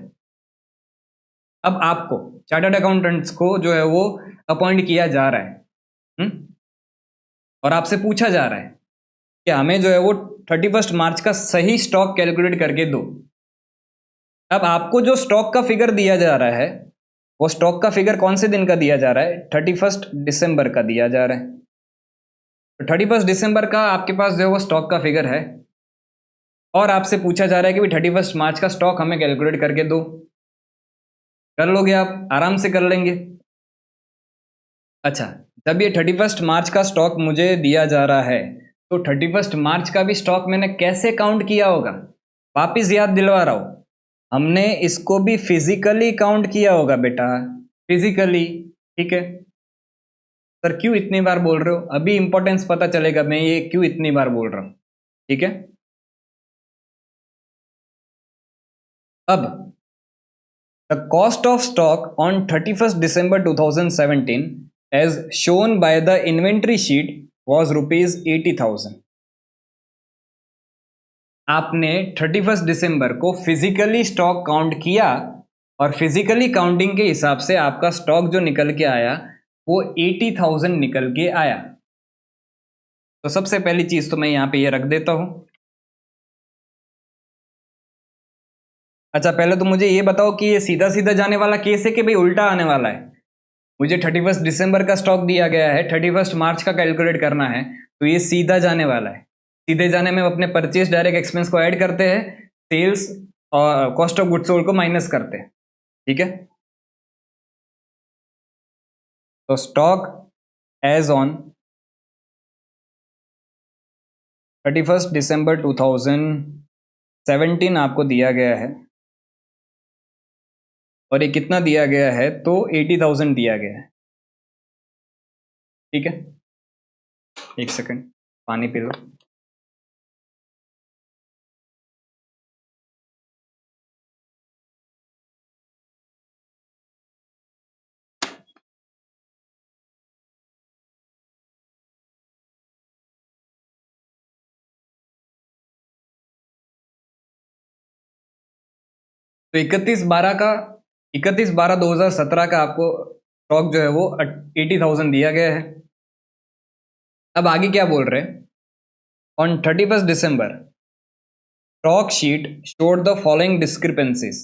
अब आपको चार्टर्ड अकाउंटेंट्स को जो है वो अपॉइंट किया जा रहा है, और आपसे पूछा जा रहा है कि हमें जो है वो 31 मार्च का सही स्टॉक कैलकुलेट करके दो। अब आपको जो स्टॉक का फिगर दिया जा रहा है वो स्टॉक का फिगर कौन से दिन का दिया जा रहा है, 31 दिसंबर का दिया जा रहा है। तो 31 दिसंबर का आपके पास जो है वो स्टॉक का फिगर है, और आपसे पूछा जा रहा है कि भाई 31 मार्च का स्टॉक हमें कैलकुलेट करके दो। कर लोगे आप, आराम से कर लेंगे। अच्छा, जब ये 31 मार्च का स्टॉक मुझे दिया जा रहा है तो 31 मार्च का भी स्टॉक मैंने कैसे काउंट किया होगा, वापिस याद दिलवा रहा हूं, हमने इसको भी फिजिकली काउंट किया होगा बेटा, फिजिकली। ठीक है सर, क्यों इतनी बार बोल रहे हो, अभी इंपॉर्टेंस पता चलेगा मैं ये क्यों इतनी बार बोल रहा हूं। ठीक है, अब the cost of stock on 31st December 2017 as shown by the inventory sheet was rupees 80,000। आपने 31 दिसंबर को फिजिकली स्टॉक काउंट किया और फिजिकली काउंटिंग के हिसाब से आपका स्टॉक जो निकल के आया वो 80,000 निकल के आया। तो सबसे पहली चीज तो मैं यहां पे ये रख देता हूं। अच्छा, पहले तो मुझे ये बताओ कि ये सीधा सीधा जाने वाला केस है कि भाई उल्टा आने वाला है। मुझे 31 दिसंबर का स्टॉक दिया गया है, 31 मार्च का कैलकुलेट करना है, तो ये सीधा जाने वाला है। सीधे जाने में अपने परचेज डायरेक्ट एक्सपेंस को ऐड करते हैं, सेल्स और कॉस्ट ऑफ गुड्स सोल्ड को माइनस करते हैं। ठीक है, तो स्टॉक एज ऑन 31 दिसंबर 2017 आपको दिया गया है, और ये कितना दिया गया है, तो 80,000 दिया गया है। ठीक है, एक सेकंड पानी पी लो। तो 31/12/2017 का आपको स्टॉक जो है वो 80,000 दिया गया है। अब आगे क्या बोल रहे हैं, on 31 December stock sheet showed the following discrepancies.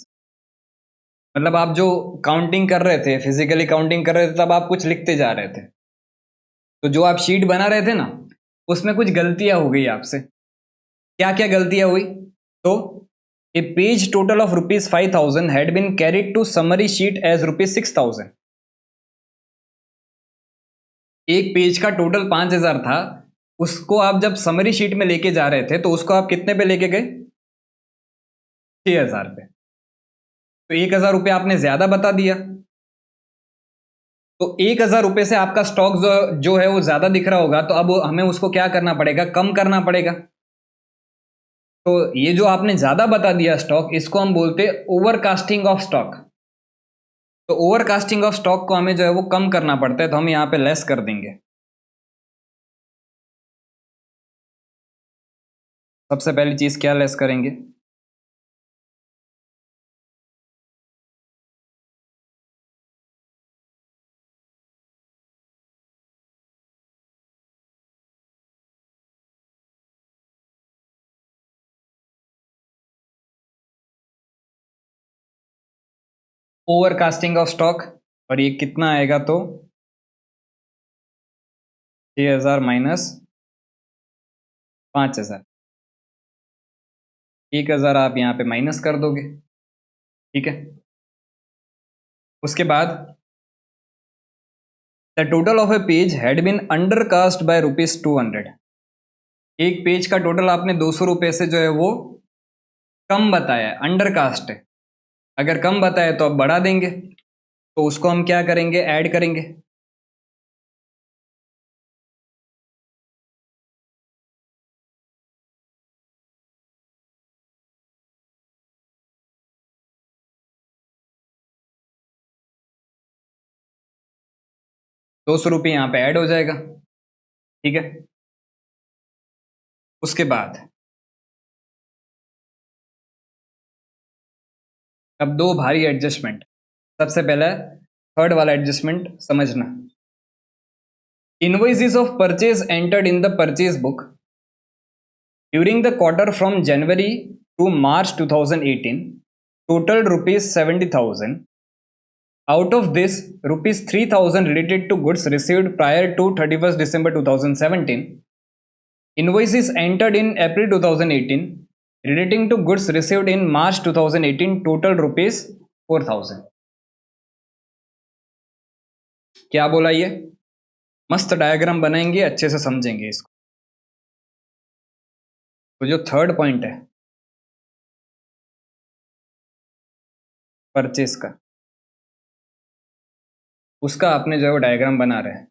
मतलब आप जो काउंटिंग कर रहे थे, फिजिकली काउंटिंग कर रहे थे, तब आप कुछ लिखते जा रहे थे, तो जो आप शीट बना रहे थे ना, उसमें कुछ गलतियां हो गई आपसे। क्या क्या गलतियां हुई? तो a page total of ₹5,000 had been carried to summary sheet as ₹6,000। एक पेज का टोटल 5,000 था, उसको आप जब समरी शीट में लेके जा रहे थे तो उसको आप कितने पे लेके गए? 6,000 पे। तो 1,000 रुपये आपने ज्यादा बता दिया। तो 1,000 रुपये से आपका स्टॉक जो है वो ज्यादा दिख रहा होगा, तो अब हमें उसको क्या करना पड़ेगा? कम करना पड़ेगा। तो ये जो आपने ज्यादा बता दिया स्टॉक, इसको हम बोलते हैं ओवरकास्टिंग ऑफ स्टॉक। तो ओवरकास्टिंग ऑफ स्टॉक को हमें जो है वो कम करना पड़ता है, तो हम यहां पे लेस कर देंगे। सबसे पहली चीज क्या लेस करेंगे? ओवरकास्टिंग ऑफ स्टॉक, और ये कितना आएगा? तो 6,000 माइनस 5,000। 1,000 आप यहाँ पे माइनस कर दोगे, ठीक है। उसके बाद the total of a page had been undercast by ₹200। एक पेज का टोटल आपने 200 रुपये से जो है वो कम बताया, अंडरकास्ट है। अगर कम बताया तो अब बढ़ा देंगे, तो उसको हम क्या करेंगे? ऐड करेंगे। ₹200 यहाँ पे ऐड हो जाएगा, ठीक है। उसके बाद अब दो भारी एडजस्टमेंट। सबसे पहला थर्ड वाला एडजस्टमेंट समझना। Invoices of purchase entered in the purchase book during the quarter from January to March 2018 totaled ₹70,000. Out of this, ₹3,000 related to goods received prior to 31st December 2017. Invoices entered in April 2018 relating to goods received in March 2018 total ₹4,000। क्या बोला ये? मस्त diagram बनाएंगे, अच्छे से समझेंगे इसको। तो जो थर्ड पॉइंट है परचेस का, उसका आपने जो है वो डायग्राम बना रहे हैं।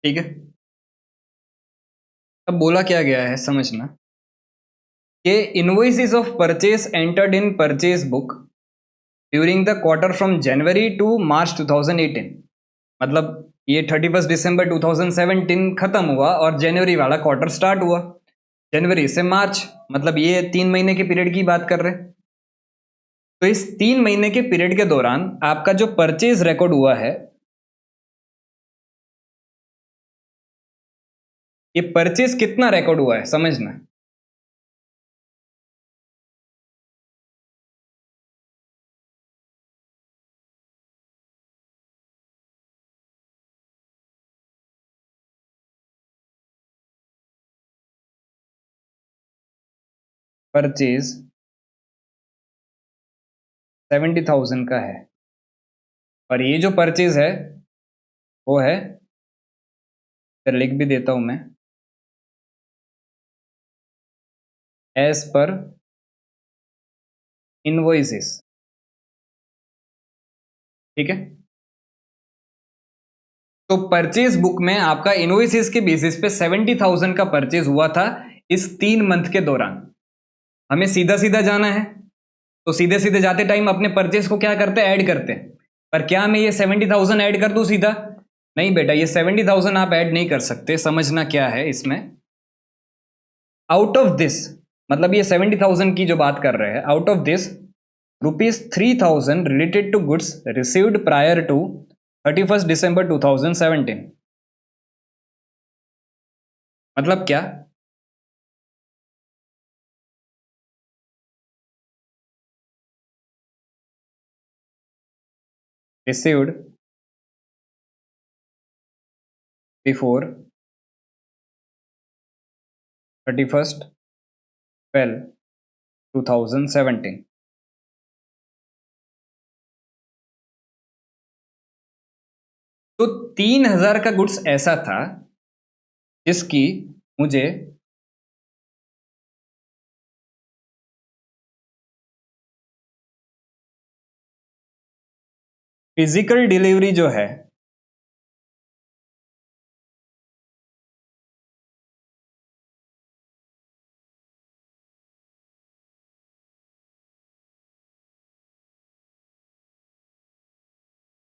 ठीक है। अब बोला क्या गया है समझना कि invoices of purchase entered in purchase book during the quarter from January to March 2018। मतलब ये 31 दिसंबर 2017 खत्म हुआ और जनवरी वाला क्वार्टर स्टार्ट हुआ। जनवरी से मार्च, मतलब ये 3 महीने के पीरियड की बात कर रहे हैं। तो इस 3 महीने के पीरियड के दौरान आपका जो परचेज रिकॉर्ड हुआ है, ये परचेज कितना रिकॉर्ड हुआ है समझना। परचेज 70,000 का है, और ये जो परचेज है वो है, फिर लिख भी देता हूं मैं, एज पर इनवॉइसेस। ठीक है, तो परचेज बुक में आपका इनवॉइसेस के बेसिस पे 70,000 का परचेज हुआ था इस 3 मंथ के दौरान। हमें सीधा सीधा जाना है, तो सीधे सीधे जाते टाइम अपने परचेज को क्या करते हैं, ऐड करते हैं। पर क्या मैं ये 70,000 ऐड कर दूं सीधा? नहीं बेटा, ये 70,000 आप ऐड नहीं कर सकते। समझना क्या है इसमें, आउट ऑफ दिस, मतलब ये 70,000 की जो बात कर रहे हैं, out of this ₹3,000 related to goods received prior to 31 December 2017। मतलब क्या? Received before 31/12/2017। तो 3,000 का गुड्स ऐसा था जिसकी मुझे फिजिकल डिलीवरी जो है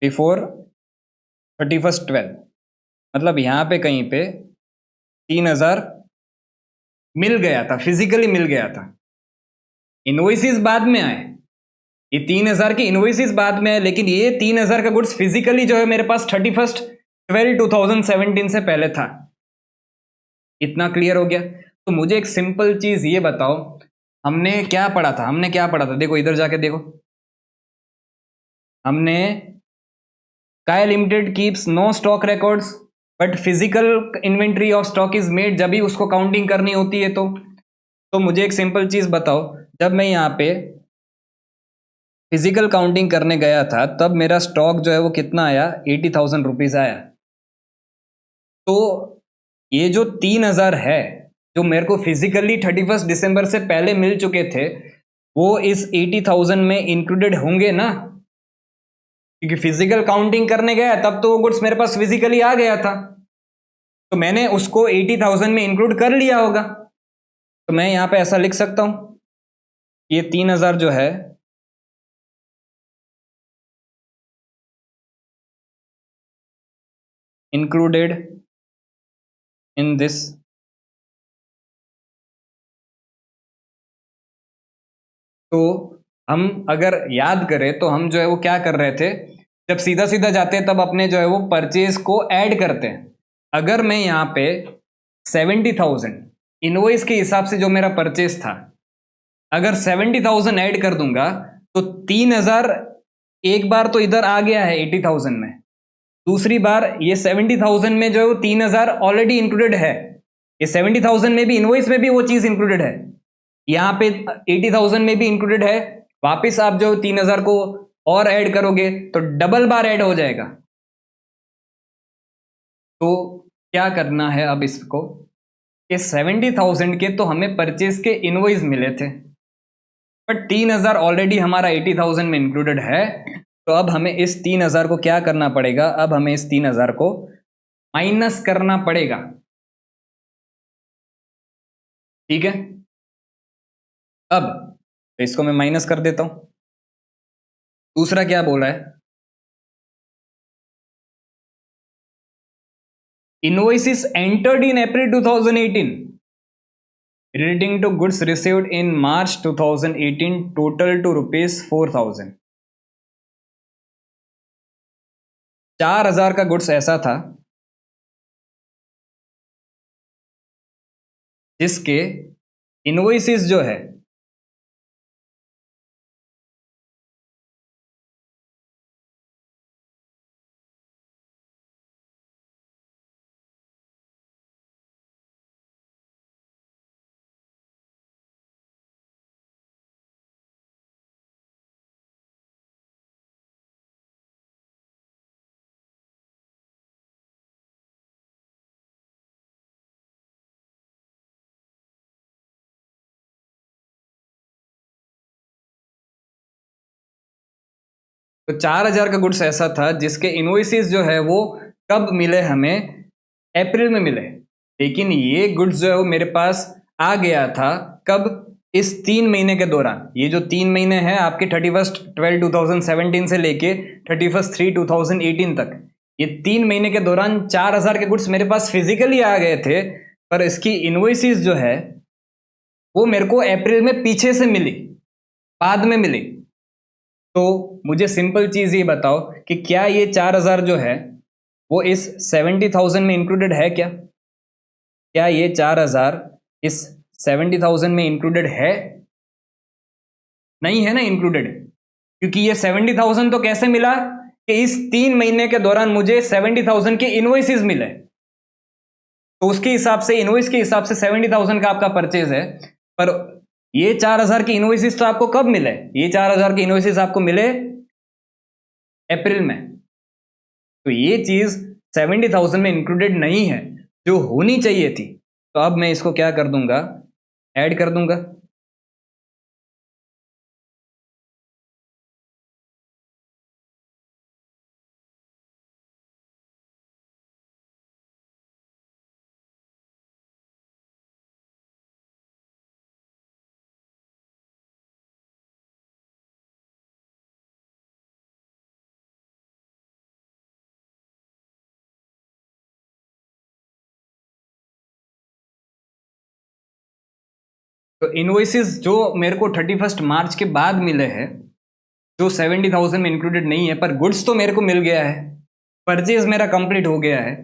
बिफोर 31/12, मतलब यहां पे कहीं पे 3,000 मिल गया था, फिजिकली मिल गया था। इनवॉइसेस बाद में आए, ये 3,000 की इनवॉइसेस बाद में आए, लेकिन ये 3,000 का गुड्स फिजिकली जो है मेरे पास 31/12/2017 से पहले था। इतना क्लियर हो गया? तो मुझे एक सिंपल चीज ये बताओ, हमने क्या पढ़ा था, देखो इधर जाके देखो, हमने काय limited keeps no stock records but physical inventory of stock is made, जब भी उसको काउंटिंग करनी होती है। तो मुझे एक सिंपल चीज बताओ, जब मैं यहाँ पे फिजिकल काउंटिंग करने गया था तब मेरा स्टॉक जो है वो कितना आया, 80,000 रुपीज आया। तो ये जो 3,000 है जो मेरे को फिजिकली 31 दिसंबर से पहले मिल चुके थे, वो इस 80,000 में इंक्लूडेड होंगे ना? क्योंकि फिजिकल काउंटिंग करने गया तब तो वो गुड्स मेरे पास फिजिकली आ गया था, तो मैंने उसको 80,000 में इंक्लूड कर लिया होगा। तो मैं यहां पे ऐसा लिख सकता हूं, ये 3,000 जो है इंक्लूडेड इन दिस तो हम अगर याद करें तो हम जो है वो क्या कर रहे थे, जब सीधा सीधा जाते हैं तब अपने जो है वो परचेज को ऐड करते हैं। अगर मैं यहाँ पे 70,000 इनवॉइस के हिसाब से जो मेरा परचेज था, अगर 70,000 ऐड कर दूंगा तो 3,000 एक बार तो इधर आ गया है 80,000 में, दूसरी बार ये 70,000 में जो है वो 3,000 ऑलरेडी इंक्लूडेड है। ये 70,000 में भी, इनवॉइस में भी वो चीज इंक्लूडेड है, यहाँ पे 80,000 में भी इंक्लूडेड है। वापिस आप जो 3,000 को और ऐड करोगे तो डबल बार ऐड हो जाएगा। तो क्या करना है अब इसको, कि 70,000 के तो हमें परचेज के इनवॉइस मिले थे, बट 3,000 ऑलरेडी हमारा 80,000 में इंक्लूडेड है। तो अब हमें इस 3,000 को क्या करना पड़ेगा, अब हमें इस 3,000 को माइनस करना पड़ेगा। ठीक है, अब तो इसको मैं माइनस कर देता हूं। दूसरा क्या बोला है, invoices entered in April 2018 relating to goods received in March 2018 total to ₹4,000। 4,000 का गुड्स ऐसा था जिसके इनवॉइसेस जो है तो 4,000 का गुड्स ऐसा था जिसके इनवॉइसेस जो है वो कब मिले हमें, अप्रैल में मिले। लेकिन ये गुड्स जो है वो मेरे पास आ गया था कब, इस 3 महीने के दौरान। ये जो 3 महीने हैं आपके 31/12/2017 से लेके 31/3/2018 तक, ये 3 महीने के दौरान 4,000 के गुड्स मेरे पास फिजिकली आ गए थे, पर इसकी इनवॉइसेस जो है वो मेरे को अप्रैल में पीछे से मिली, बाद में मिली। तो मुझे सिंपल चीज ये बताओ कि क्या ये 4,000 जो है वो इस 70,000 में इंक्लूडेड है क्या? क्या ये 4,000 इस 70,000 में इंक्लूडेड है? नहीं है ना इंक्लूडेड, क्योंकि ये 70,000 तो कैसे मिला कि इस 3 महीने के दौरान मुझे 70,000 के इनवॉइसेस मिले, तो उसके हिसाब से, इनवॉइस के हिसाब से 70,000 का आपका परचेज है। पर ये 4,000 के इनवॉइसेस तो आपको कब मिले? ये 4,000 के इनवॉइसेस आपको मिले अप्रैल में। तो ये चीज 70,000 में इंक्लूडेड नहीं है जो होनी चाहिए थी। तो अब मैं इसको क्या कर दूंगा, ऐड कर दूंगा। तो इनवॉइसेस जो मेरे को 31 मार्च के बाद मिले हैं, जो 70,000 में इंक्लूडेड नहीं है, पर गुड्स तो मेरे को मिल गया है, परचेज मेरा कंप्लीट हो गया है।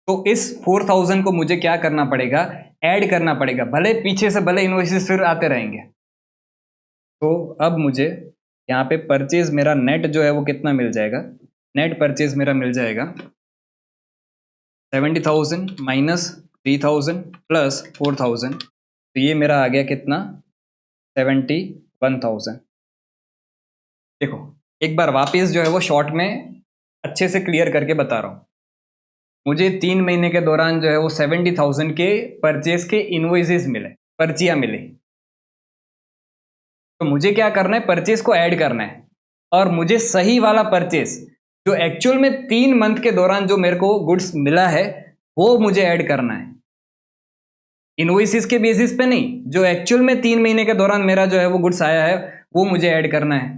तो इस 4,000 को मुझे क्या करना पड़ेगा, ऐड करना पड़ेगा, भले पीछे से भले इनवॉइसेस फिर आते रहेंगे। तो अब मुझे यहाँ पे परचेज मेरा नेट जो है वो कितना मिल जाएगा, नेट परचेज मेरा मिल जाएगा 70,000 माइनस 3,000 प्लस 4,000। तो ये मेरा आ गया कितना, 71,000। देखो एक बार वापस जो है वो शॉर्ट में अच्छे से क्लियर करके बता रहा हूँ। मुझे 3 महीने के दौरान जो है वो 70,000 के परचेज के इनवॉइसेस मिले, पर्चियां मिली। तो मुझे क्या करना है, परचेज को ऐड करना है, और मुझे सही वाला परचेज जो एक्चुअल में 3 मंथ के दौरान जो मेरे को गुड्स मिला है वो मुझे ऐड करना है, इनवॉइसेस के बेसिस पे नहीं, जो एक्चुअल में 3 महीने के दौरान मेरा जो है वो गुड्स आया है वो मुझे ऐड करना है।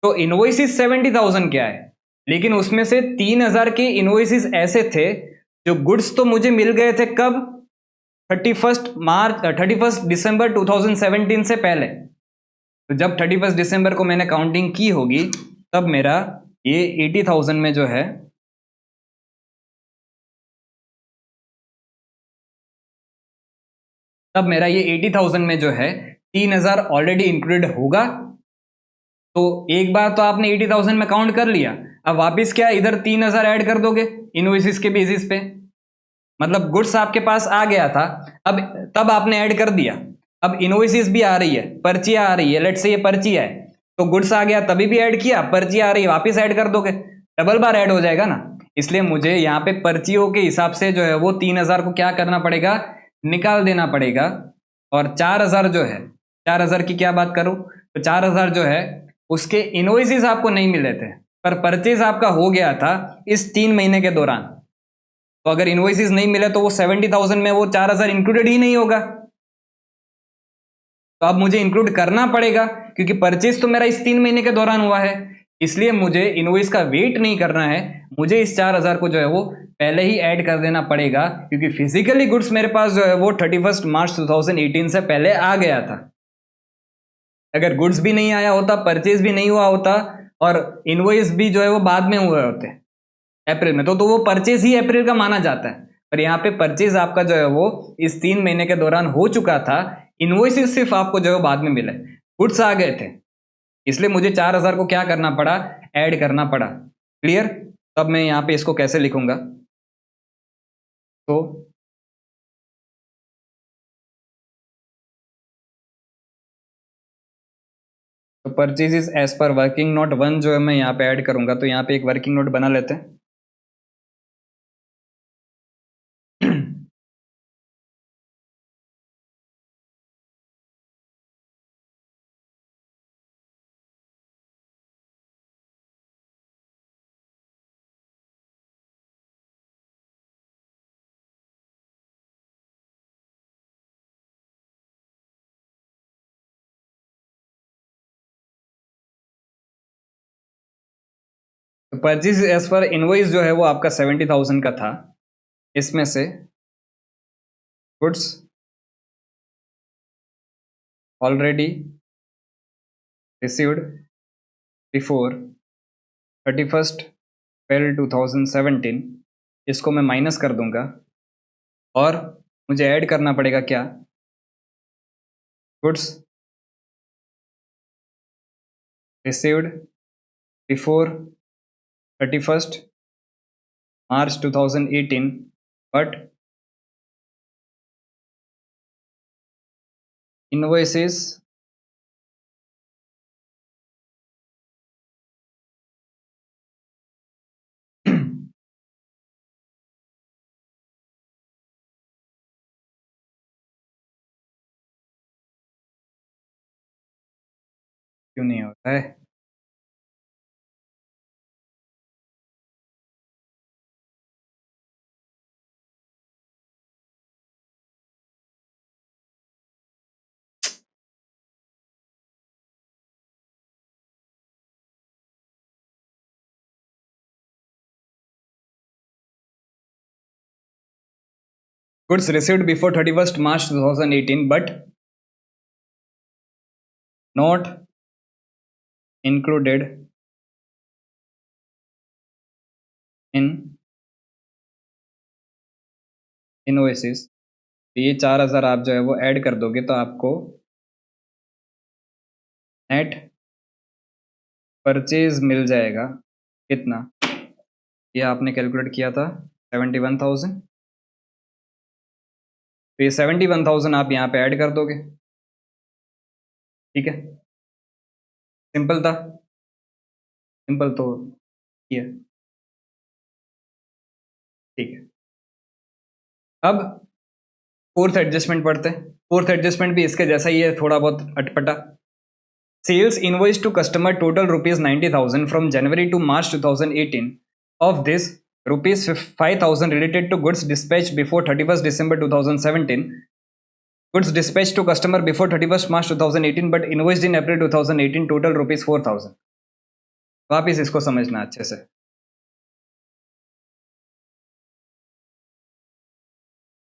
तो इनवॉइसेस 70,000 क्या है, लेकिन उसमें से 3,000 के इनवॉइसेस ऐसे थे जो गुड्स तो मुझे मिल गए थे कब, 31 दिसंबर 2017 से पहले। तो जब 31 दिसंबर को मैंने काउंटिंग की होगी तब मेरा ये 80,000 में जो है, तब मेरा ये 80,000 में जो है 3,000 ऑलरेडी इंक्लूडेड होगा। तो एक बार तो आपने 80,000 में काउंट कर लिया, अब वापस क्या इधर 3,000 ऐड कर दोगे इनवॉइसेस के बेसिस पे, मतलब गुड्स आपके पास आ गया था, अब तब आपने ऐड कर दिया, अब इनवॉइसेस भी आ रही है, पर्चियां आ रही है, लेट्स से ये पर्ची है, तो गुड्स आ गया तभी भी ऐड किया, पर्ची आ रही है वापस ऐड कर दोगे, डबल बार ऐड हो जाएगा ना। इसलिए मुझे यहाँ पे पर्चियों के हिसाब से जो है वो 3,000 को क्या करना पड़ेगा, निकाल देना पड़ेगा। और 4,000 जो है, 4,000 की क्या बात करूं, तो 4,000 जो है उसके इनवॉइसेस आपको नहीं मिले थे, पर परचेज आपका हो गया था इस 3 महीने के दौरान। तो अगर इनवॉइसेस नहीं मिले तो वो 70,000 में वो 4,000 इंक्लूडेड ही नहीं होगा। तो अब मुझे इंक्लूड करना पड़ेगा, क्योंकि परचेज तो मेरा इस 3 महीने के दौरान हुआ है, इसलिए मुझे इनवॉइस का वेट नहीं करना है, मुझे इस 4,000 को जो है वो पहले ही ऐड कर देना पड़ेगा, क्योंकि फिजिकली गुड्स मेरे पास जो है वो 31 मार्च 2018 से पहले आ गया था। अगर गुड्स भी नहीं आया होता, परचेज भी नहीं हुआ होता, और इनवॉइस भी जो है वो बाद में हुए होते अप्रैल में, तो वो परचेज ही अप्रैल का माना जाता है। पर यहाँ पे परचेज आपका जो है वो इस 3 महीने के दौरान हो चुका था, इनवॉइसेस सिर्फ आपको जो है बाद में मिले, गुड्स आ गए थे, इसलिए मुझे 4,000 को क्या करना पड़ा, ऐड करना पड़ा। क्लियर? तब मैं यहाँ पे इसको कैसे लिखूंगा, तो purchases as per working note 1 जो है मैं यहाँ पे ऐड करूंगा, तो यहाँ पे एक वर्किंग नोट बना लेते हैं। तो परचेज एज पर इनवॉइस जो है वो आपका 70,000 का था। इसमें से गुड्स ऑलरेडी रिसीव्ड बिफोर 31/12/2017, इसको मैं माइनस कर दूंगा और मुझे ऐड करना पड़ेगा क्या, goods received before 31 March 2018 but invoices क्यों नहीं होता है? Goods received before 31st March 2018 but not included in invoices। ये 4,000 आप जो है वो ऐड कर दोगे तो आपको नेट परचेज मिल जाएगा। कितना? ये आपने कैलकुलेट किया था 71,000। तो ये 71,000 आप यहाँ पे ऐड कर दोगे। ठीक है, सिंपल था, सिंपल तो ये ठीक है। अब फोर्थ एडजस्टमेंट पढ़ते हैं। फोर्थ एडजस्टमेंट भी इसके जैसा ही है, थोड़ा बहुत अटपटा। Sales invoice to customer total ₹90,000 from January to March 2018। Of this ₹5,000 related to goods dispatched before 31st December 2017, goods dispatched to customer before 31st March 2018 but invoiced in April 2018, total ₹4,000। वापिस इसको समझना अच्छे से।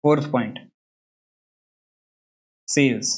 Fourth point, sales.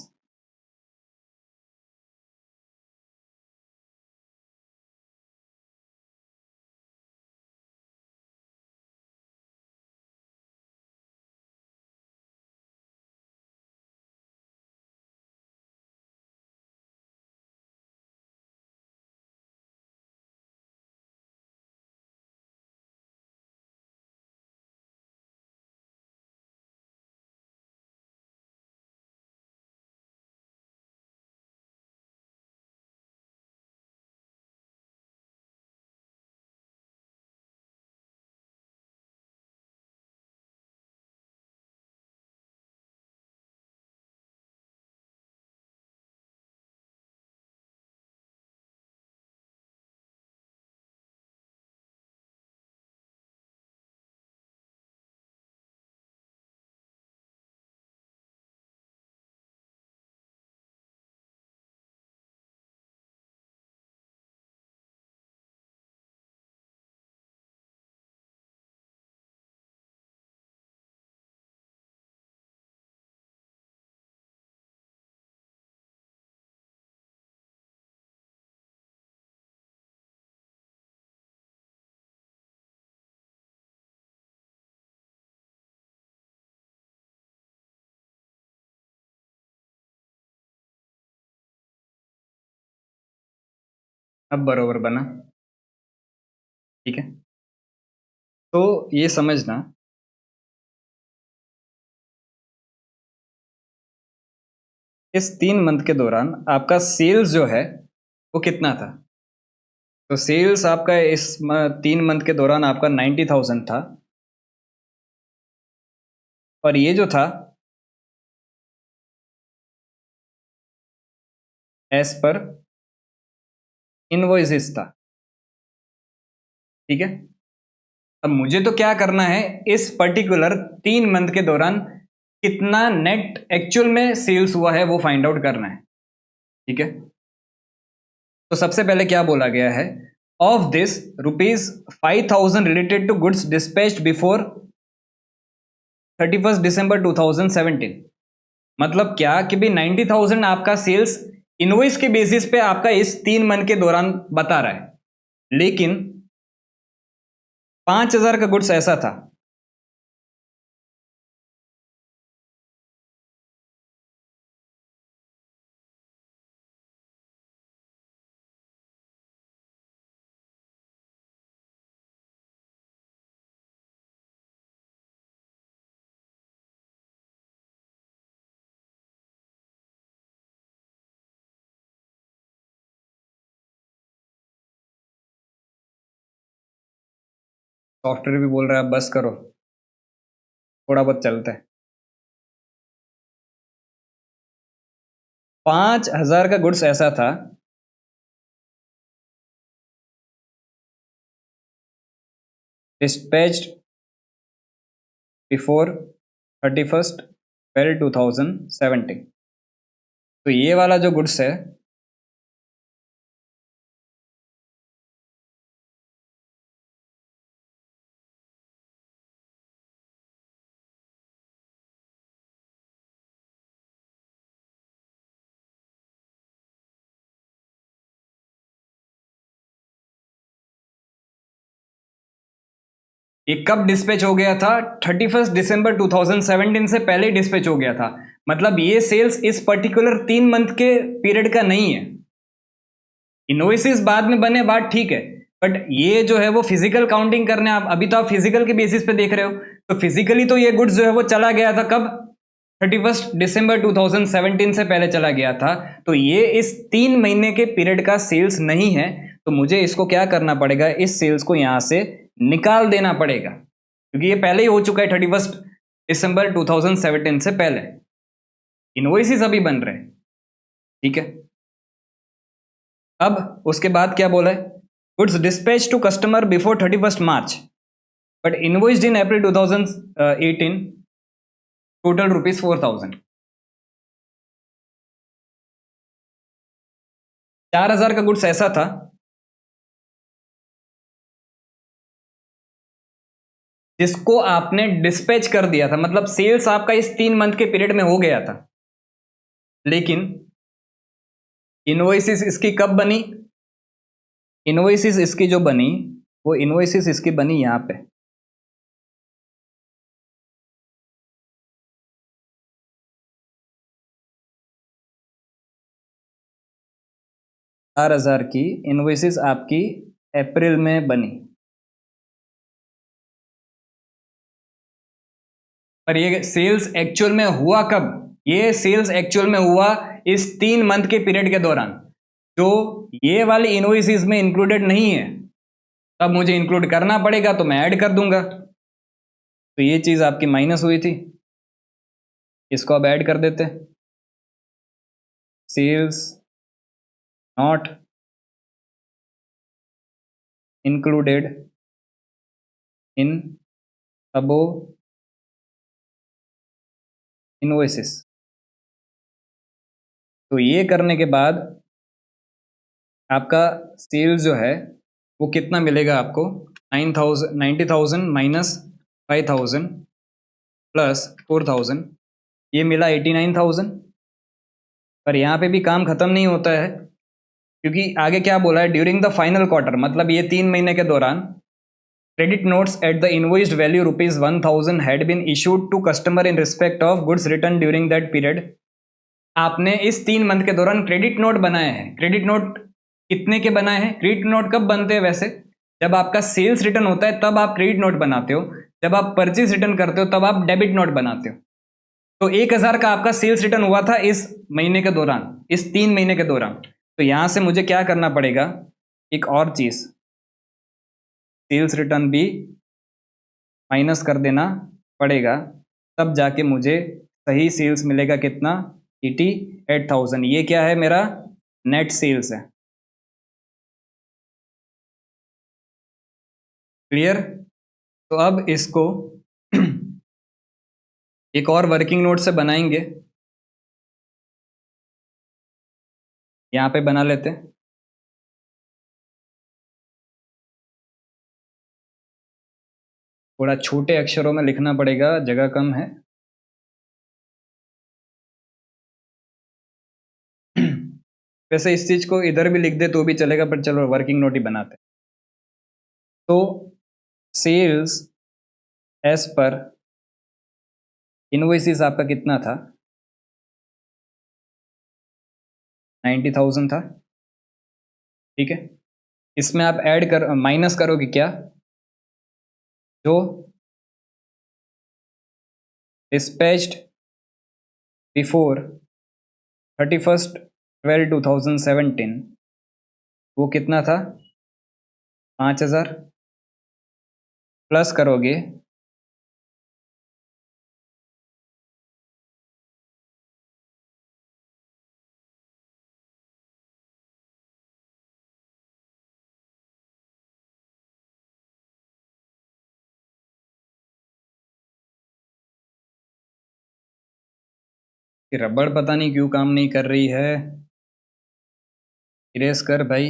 अब बरोबर बना। ठीक है, तो ये समझना इस 3 मंथ के दौरान आपका सेल्स जो है वो कितना था। तो सेल्स आपका इस 3 मंथ के दौरान आपका 90,000 था और ये जो था एज पर इनवॉइसेस था। ठीक है, अब मुझे तो क्या करना है, इस पर्टिकुलर 3 मंथ के दौरान कितना नेट एक्चुअल में सेल्स हुआ है वो फाइंड आउट करना है। ठीक है, तो सबसे पहले क्या बोला गया है, of this ₹5,000 related to goods dispatched before 31 December 2017। मतलब क्या कि भी 90,000 आपका सेल्स इनवॉइस के बेसिस पे आपका इस 3 मंथ के दौरान बता रहा है, लेकिन 5,000 का गुड्स ऐसा था। सॉफ्टवेयर भी बोल रहा है बस करो, थोड़ा बहुत चलता है। 5,000 का गुड्स ऐसा था डिस्पैच्ड बिफोर 31 12 2017। तो ये वाला जो गुड्स है ये कब डिस्पैच हो गया था? 31 दिसंबर 2017 से पहले डिस्पैच हो गया था। मतलब ये सेल्स इस पर्टिकुलर 3 मंथ के पीरियड का नहीं है। इनवॉइसेस बाद में बने, बात ठीक है, बट ये जो है वो फिजिकल काउंटिंग करने आप अभी तो आप फिजिकल के बेसिस पे देख रहे हो, तो फिजिकली तो ये गुड्स जो है वो चला गया था कब? 31 दिसंबर 2017 से पहले चला गया था। तो ये इस 3 महीने के पीरियड का सेल्स नहीं है, तो मुझे इसको क्या करना पड़ेगा? इस सेल्स को यहां से निकाल देना पड़ेगा, क्योंकि ये पहले ही हो चुका है 31 दिसंबर 2017 से पहले। इनवॉइसेस अभी बन रहे हैं, ठीक है। अब उसके बाद क्या बोला है? Goods dispatch to customer before 31 March but invoiced in April 2018 total ₹4,000। 4,000 का गुड्स ऐसा था जिसको आपने डिस्पैच कर दिया था, मतलब सेल्स आपका इस 3 मंथ के पीरियड में हो गया था, लेकिन इनवॉइसेस इसकी कब बनी? इनवॉइसेस इसकी जो बनी, वो इनवॉइसेस इसकी बनी यहां पे। चार हजार की इनवॉइसेस आपकी अप्रैल में बनी, पर ये सेल्स एक्चुअल में हुआ कब? ये सेल्स एक्चुअल में हुआ इस 3 मंथ के पीरियड के दौरान, जो ये वाली इनवॉइसेस में इंक्लूडेड नहीं है। तब मुझे इंक्लूड करना पड़ेगा, तो मैं ऐड कर दूंगा। तो ये चीज आपकी माइनस हुई थी, इसको अब ऐड कर देते। Sales not included in above invoices. तो ये करने के बाद आपका सेल्स जो है वो कितना मिलेगा आपको? 90,000 माइनस 5,000 प्लस 4,000, ये मिला 89,000। पर यहाँ पे भी काम खत्म नहीं होता है, क्योंकि आगे क्या बोला है? ड्यूरिंग द फाइनल क्वार्टर, मतलब ये 3 महीने के दौरान credit notes at the invoiced value ₹1,000 had been issued to customer in respect of goods return during that period. आपने इस 3 मंथ के दौरान क्रेडिट नोट बनाए हैं। क्रेडिट नोट कितने के बनाए हैं? क्रेडिट नोट कब बनते हैं वैसे? जब आपका सेल्स रिटर्न होता है तब आप क्रेडिट नोट बनाते हो, जब आप परचेज रिटर्न करते हो तब आप डेबिट नोट बनाते हो। तो 1,000 का आपका सेल्स रिटर्न हुआ था इस महीने के दौरान, इस 3 महीने के दौरान। तो यहां से मुझे क्या करना पड़ेगा? एक और चीज, सेल्स रिटर्न भी माइनस कर देना पड़ेगा, तब जाके मुझे सही सेल्स मिलेगा। कितना? 88,000। ये क्या है? मेरा नेट सेल्स है। क्लियर? तो अब इसको एक और वर्किंग नोट से बनाएंगे, यहां पे बना लेते हैं। थोड़ा छोटे अक्षरों में लिखना पड़ेगा, जगह कम है। वैसे इस चीज को इधर भी लिख दे तो भी चलेगा, पर चलो वर्किंग नोट ही बनाते हैं। तो सेल्स एज पर इनवॉइसेस आपका कितना था? 90,000 था, ठीक है। इसमें आप ऐड कर माइनस करोगे क्या? जो डिस्पैच्ड बिफोर 31/12/2017 वो कितना था? 5,000 प्लस करोगे कि रबड़ पता नहीं क्यों काम नहीं कर रही है। इरेज कर भाई,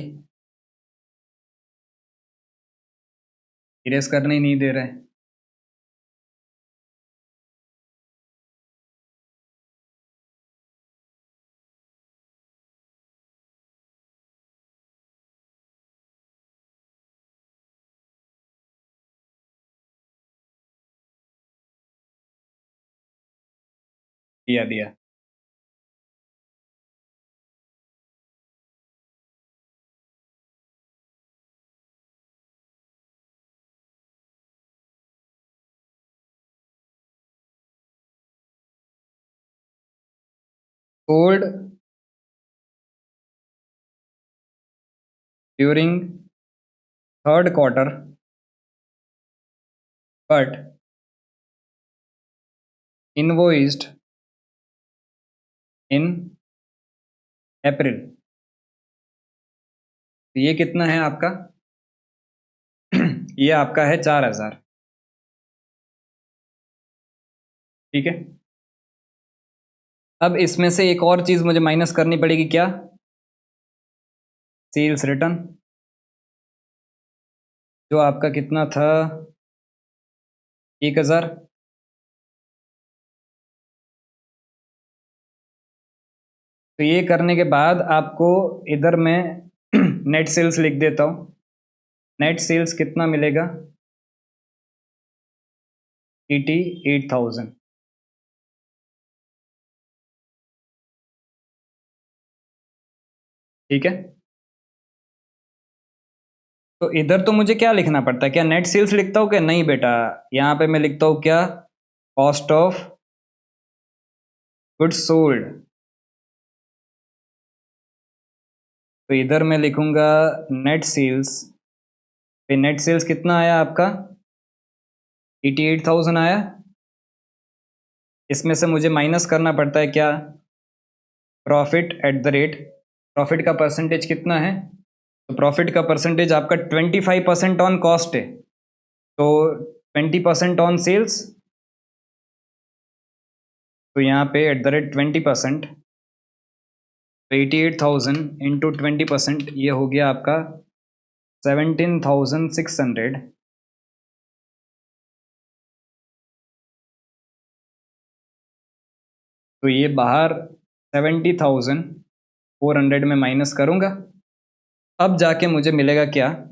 इरेज करने ही नहीं दे रहे। दिया दिया। Sold during third quarter but invoiced in April. ये कितना है आपका? ये आपका है 4,000, ठीक है। अब इसमें से एक और चीज मुझे माइनस करनी पड़ेगी, क्या? सेल्स रिटर्न, जो आपका कितना था? 1,000। तो ये करने के बाद आपको इधर मैं नेट सेल्स लिख देता हूं। नेट सेल्स कितना मिलेगा? 88,000, ठीक है। तो इधर तो मुझे क्या लिखना पड़ता है? क्या नेट सेल्स लिखता हूँ क्या? नहीं बेटा, यहाँ पे मैं लिखता हूँ क्या? Cost of goods sold. तो इधर मैं लिखूंगा नेट सेल्स। नेट सेल्स कितना आया आपका? 88,000 आया। इसमें से मुझे माइनस करना पड़ता है क्या? Profit eight the rate. Profit का परसेंटेज कितना है? तो प्रॉफिट का परसेंटेज आपका 25% ऑन कॉस्ट है, तो 20% ऑन सेल्स। तो यहाँ पे एट द रेट 20%, तो 88,000 इंटू 20%, ये हो गया आपका 17,600। तो ये बाहर 70,400 में माइनस करूँगा। अब जाके मुझे मिलेगा क्या?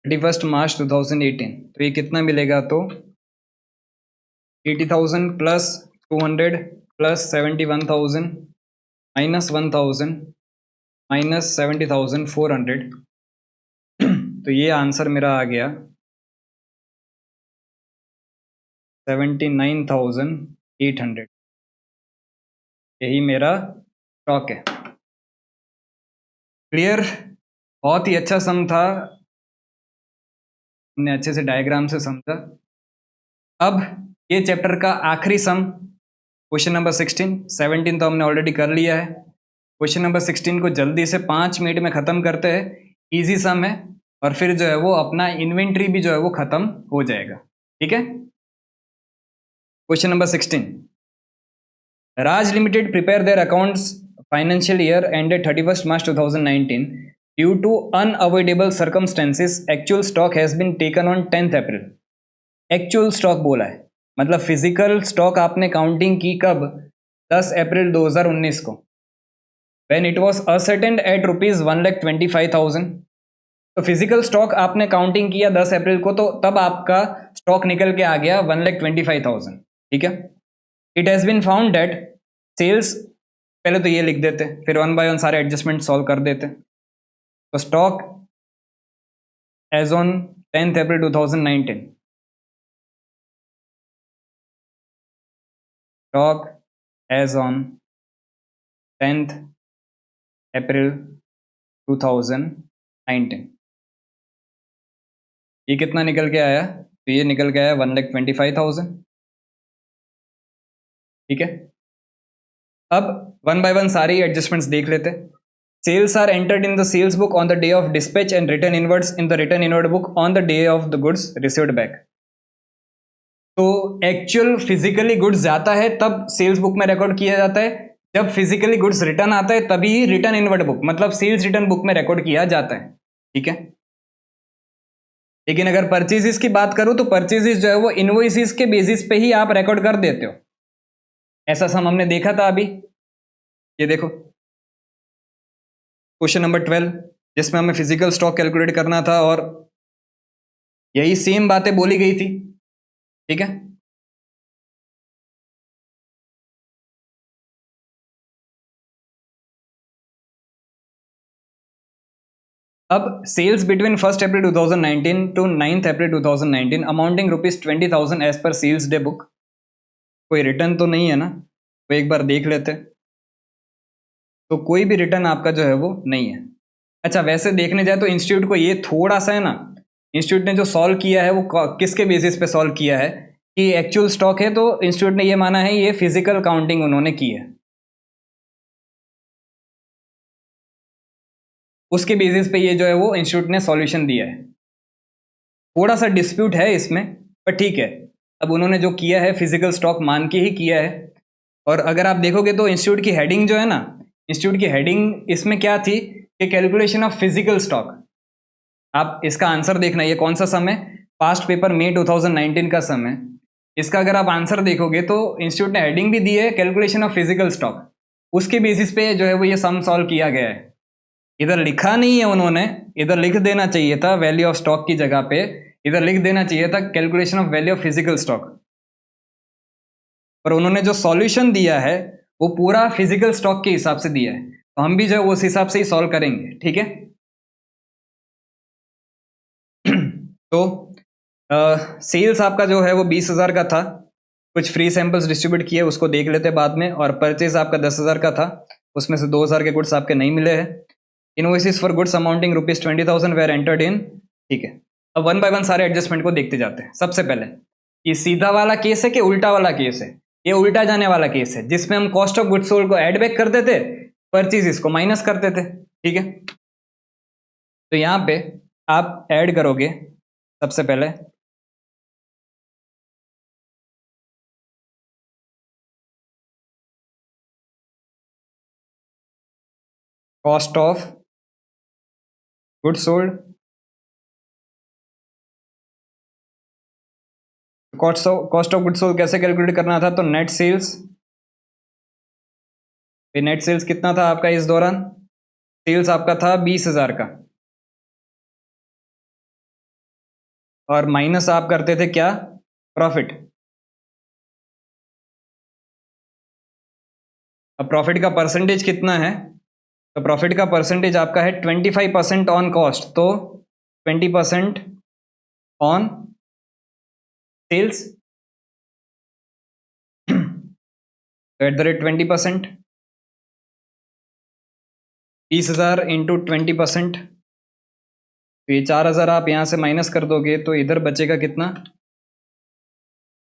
March 31, 2018, तो ये कितना मिलेगा? तो 80,000 प्लस 200 प्लस 71,000 माइनस 1,000 माइनस 70,400। तो ये आंसर मेरा आ गया 79,800। यही मेरा स्टॉक है। क्लियर? बहुत ही अच्छा सम था, हमने अच्छे से डायग्राम से समझा। अब ये चैप्टर का आखिरी सम, क्वेश्चन नंबर 16। 17 तो हमने ऑलरेडी कर लिया है। क्वेश्चन नंबर 16 को जल्दी से 5 मिनट में ख़त्म करते हैं, इजी सम है, और फिर जो है वो अपना इन्वेंट्री भी जो है वो ख़त्म हो जाएगा। ठीक है, question number 16, Raj Limited prepare their accounts financial year ended 31st March 2019. Due to unavoidable circumstances, actual stock has been taken on 10th April. Actual stock बोला है, मतलब फिजिकल स्टॉक आपने काउंटिंग की कब? 10 अप्रैल 2019 को, when it was ascertained at ₹1,25,000। तो physical stock आपने काउंटिंग किया 10 अप्रैल को, तो तब आपका स्टॉक निकल के आ गया 1,25,000। ठीक है, it has been found that sales, पहले तो ये लिख देते, फिर वन बाय वन सारे एडजस्टमेंट सॉल्व कर देते। तो stock as on 10th April 2019, stock as on 10th April 2019, ये कितना निकल के आया? तो ये निकल के आया 1,25,000। ठीक है, अब वन बाय वन सारी एडजस्टमेंट्स देख लेते। Sales are entered in the sales book on the day of dispatch and return inwards in the return inward book on the day of the goods received back. तो actual physically goods जाता है तब sales book में record किया जाता है, जब physically goods return आता है तभी रिटर्न इनवर्ड बुक मतलब सेल्स रिटर्न बुक में रिकॉर्ड किया जाता है। ठीक है, लेकिन अगर परचेजेस की बात करूं तो परचेजेस जो है वो इनवॉइसेस के बेसिस पे ही आप रिकॉर्ड कर देते हो। ऐसा सम हमने देखा था अभी, ये देखो क्वेश्चन नंबर 12, जिसमें हमें फिजिकल स्टॉक कैलकुलेट करना था और यही सेम बातें बोली गई थी। ठीक है, अब sales between 1st April 2019 to 9th April 2019 amounting ₹20,000 as per sales day book. कोई रिटर्न तो नहीं है ना, वो एक बार देख लेते। तो कोई भी रिटर्न आपका जो है वो नहीं है। अच्छा, वैसे देखने जाए तो इंस्टीट्यूट को ये थोड़ा सा है ना, इंस्टीट्यूट ने जो सॉल्व किया है वो किसके बेसिस पे सॉल्व किया है कि एक्चुअल स्टॉक है, तो इंस्टीट्यूट ने ये माना है ये फिजिकल काउंटिंग उन्होंने की है, उसके बेसिस पे ये जो है वो इंस्टीट्यूट ने सॉल्यूशन दिया है। थोड़ा सा डिस्प्यूट है इसमें, पर ठीक है, अब उन्होंने जो किया है फिजिकल स्टॉक मान के ही किया है। और अगर आप देखोगे तो इंस्टीट्यूट की हेडिंग जो है ना, इंस्टीट्यूट की हेडिंग इसमें क्या थी कि कैलकुलेशन ऑफ फिजिकल स्टॉक। आप इसका आंसर देखना, ये कौन सा सम है? पास्ट पेपर मई 2019 का सम है। इसका अगर आप आंसर देखोगे तो इंस्टीट्यूट ने हेडिंग भी दी है कैलकुलेशन ऑफ फिजिकल स्टॉक, उसके बेसिस पे जो है वो ये सम सॉल्व किया गया है। इधर लिखा नहीं है उन्होंने, इधर लिख देना चाहिए था वैल्यू ऑफ स्टॉक की जगह पे, इधर लिख देना चाहिए था calculation of value of physical stock. पर उन्होंने जो सॉल्यूशन दिया है वो पूरा फिजिकल स्टॉक के हिसाब से दिया है, तो हम भी जो है उस हिसाब से ही सॉल्व करेंगे। ठीक है, तो सेल्स आपका जो है वो 20,000 का था, कुछ फ्री सैंपल्स डिस्ट्रीब्यूट किए उसको देख लेते बाद में, और परचेज आपका 10,000 का था, उसमें से 2,000 के गुड्स आपके नहीं मिले हैं। Invoices for goods amounting ₹20,000 were entered in. ठीक है, अब वन बाय वन सारे एडजस्टमेंट को देखते जाते हैं। सबसे पहले ये सीधा वाला केस है कि उल्टा वाला केस है? ये उल्टा जाने वाला केस है, जिसमें हम कॉस्ट ऑफ गुड्स सोल्ड को ऐड बैक करते थे, परचेज को माइनस करते थे। ठीक है, तो यहाँ पे आप ऐड करोगे सबसे पहले cost of goods sold, cost of goods sold कैसे कैलकुलेट करना था? तो नेट सेल्स, नेट सेल्स कितना था आपका इस दौरान? सेल्स आपका था 20,000 का, और माइनस आप करते थे क्या? प्रॉफिट। अब प्रॉफिट का परसेंटेज कितना है? तो प्रॉफिट का परसेंटेज आपका है 25% ऑन कॉस्ट, तो 20% on sales, at the rate 20%, 20,000 into 20%, तो ये 4,000 आप यहाँ से माइनस कर दोगे तो इधर बचेगा कितना?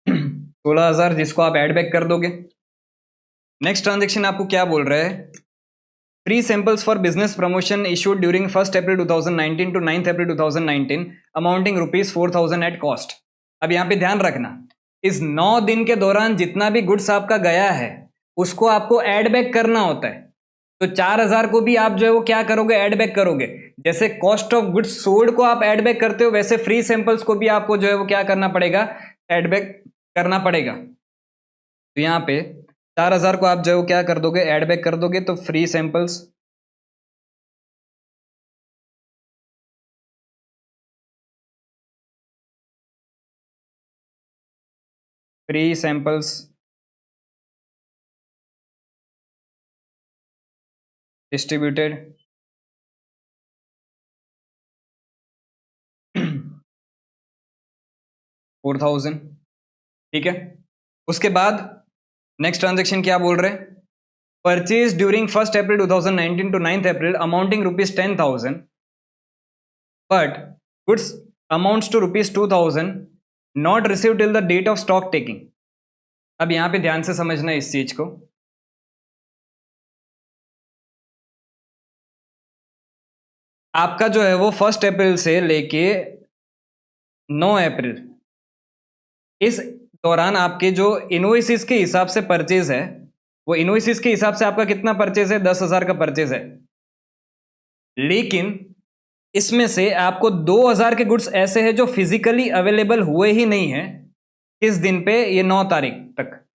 16,000, जिसको आप ऐड बैक कर दोगे। नेक्स्ट ट्रांजेक्शन आपको क्या बोल रहा है free samples for business promotion issued during 1 April 2019 to 9 April 2019 amounting ₹4,000 at cost. अब यहाँ पे ध्यान रखना, इस 9 दिन के दौरान जितना भी गुड्स आपका गया है उसको आपको एड बैक करना होता है। तो 4,000 को भी आप जो है वो क्या करोगे, एड बैक करोगे। जैसे कॉस्ट ऑफ गुड्स सोल्ड को आप एड बैक करते हो, वैसे फ्री सैंपल्स को भी आपको जो है वो क्या करना पड़ेगा, एड बैक करना पड़ेगा। तो यहाँ पे 4,000 को आप जो है वो क्या कर दोगे, एड बैक कर दोगे। तो फ्री सैंपल्स डिस्ट्रीब्यूटेड 4,000, ठीक है। उसके बाद नेक्स्ट ट्रांजेक्शन क्या बोल रहे हैं, purchase during 1 April 2019 to 9 April amounting ₹10,000 but goods amounts to ₹2,000 not receive till the date of stock taking. अब यहां पे ध्यान से समझना है इस चीज को। आपका जो है वो 1 अप्रैल से लेके 9 अप्रैल, इस दौरान आपके जो इनवॉइसेस के हिसाब से परचेज है, वो इनवॉइसेस के हिसाब से आपका कितना परचेज है, 10,000 का परचेज है। लेकिन इसमें से आपको 2,000 के गुड्स ऐसे हैं जो फिजिकली अवेलेबल हुए ही नहीं है किस दिन पे, ये 9 तारीख तक।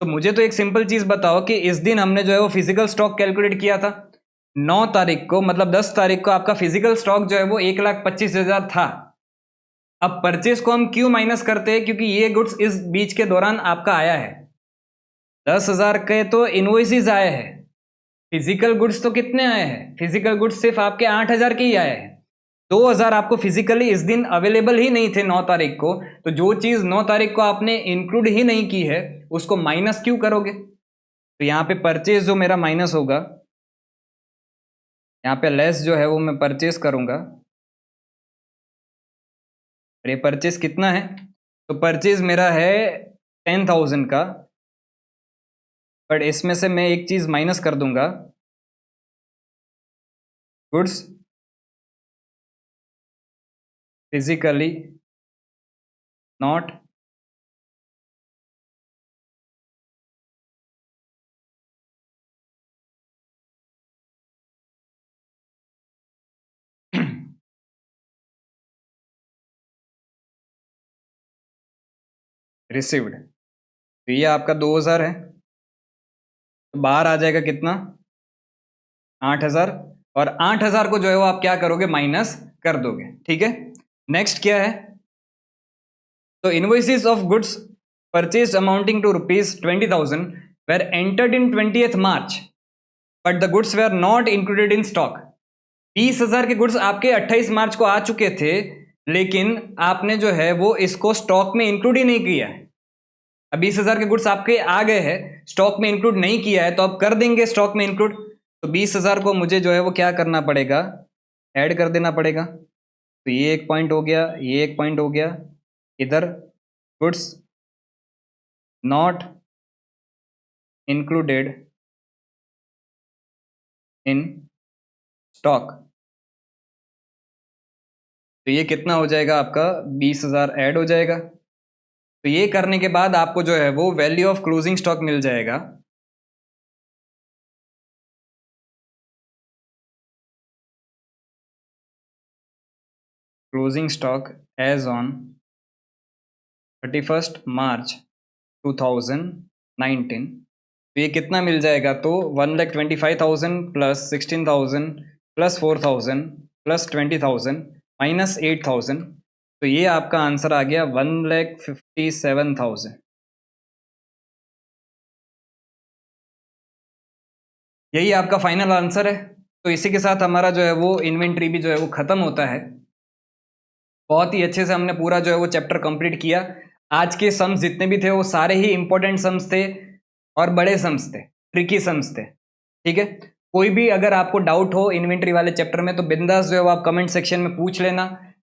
तो मुझे तो एक सिंपल चीज बताओ कि इस दिन हमने जो है वो फिजिकल स्टॉक कैलकुलेट किया था 9 तारीख को, मतलब 10 तारीख को आपका फिजिकल स्टॉक जो है वो 1,25,000 था। अब परचेज को हम क्यों माइनस करते हैं, क्योंकि ये गुड्स इस बीच के दौरान आपका आया है। 10,000 के तो इनवॉइसेस आए हैं, फिजिकल गुड्स तो कितने आए हैं, फिजिकल गुड्स सिर्फ आपके 8,000 के ही आए हैं। 2,000 आपको फिजिकली इस दिन अवेलेबल ही नहीं थे 9 तारीख को। तो जो चीज 9 तारीख को आपने इंक्लूड ही नहीं की है उसको माइनस क्यों करोगे। तो यहां पे परचेज जो मेरा माइनस होगा, यहां पे लेस जो है वो मैं परचेज करूंगा। ये परचेज कितना है, तो परचेज मेरा है 10,000 का, बट इसमें से मैं एक चीज माइनस कर दूंगा, गुड्स फिजिकली नॉट रिसीव्ड। तो ये आपका 2,000 है, तो बाहर आ जाएगा कितना, 8,000। और 8,000 को जो है वो आप क्या करोगे, माइनस कर दोगे, ठीक है। नेक्स्ट क्या है, तो invoices of goods purchase amounting to ₹20,000 were entered in 20th March but the goods were not included in stock. 20,000 के गुड्स आपके 28 मार्च को आ चुके थे, लेकिन आपने जो है वो इसको स्टॉक में इंक्लूड ही नहीं किया है। अब 20,000 के गुड्स आपके आ गए हैं, स्टॉक में इंक्लूड नहीं किया है, तो अब कर देंगे स्टॉक में इंक्लूड। तो 20,000 को मुझे जो है वो क्या करना पड़ेगा, ऐड कर देना पड़ेगा। तो ये एक पॉइंट हो गया, ये एक पॉइंट हो गया। इधर goods not included in stock, तो ये कितना हो जाएगा आपका, 20,000 ऐड हो जाएगा। तो ये करने के बाद आपको जो है वो वैल्यू ऑफ क्लोजिंग स्टॉक मिल जाएगा। क्लोजिंग स्टॉक एज ऑन 31 मार्च 2019, तो ये कितना मिल जाएगा, तो 1,25,000 प्लस 16,000 प्लस 4,000 प्लस 20,000 माइनस 8,000, तो ये आपका आंसर आ गया 1,57,000। यही आपका फाइनल आंसर है। तो इसी के साथ हमारा जो है वो इन्वेंट्री भी जो है वो खत्म होता है। बहुत ही अच्छे से हमने पूरा जो है वो चैप्टर कंप्लीट किया। आज के सम्स जितने भी थे वो सारे ही इंपॉर्टेंट सम्स थे और बड़े सम्स थे, ट्रिकी सम्स थे, ठीक है। कोई भी अगर आपको डाउट हो इन्वेंट्री वाले चैप्टर में तो बिंदास जो है वो आप कमेंट सेक्शन में पूछ लेना,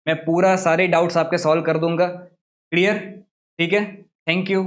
मैं पूरा सारे डाउट्स आपके सॉल्व कर दूंगा। क्लियर, ठीक है। Thank you.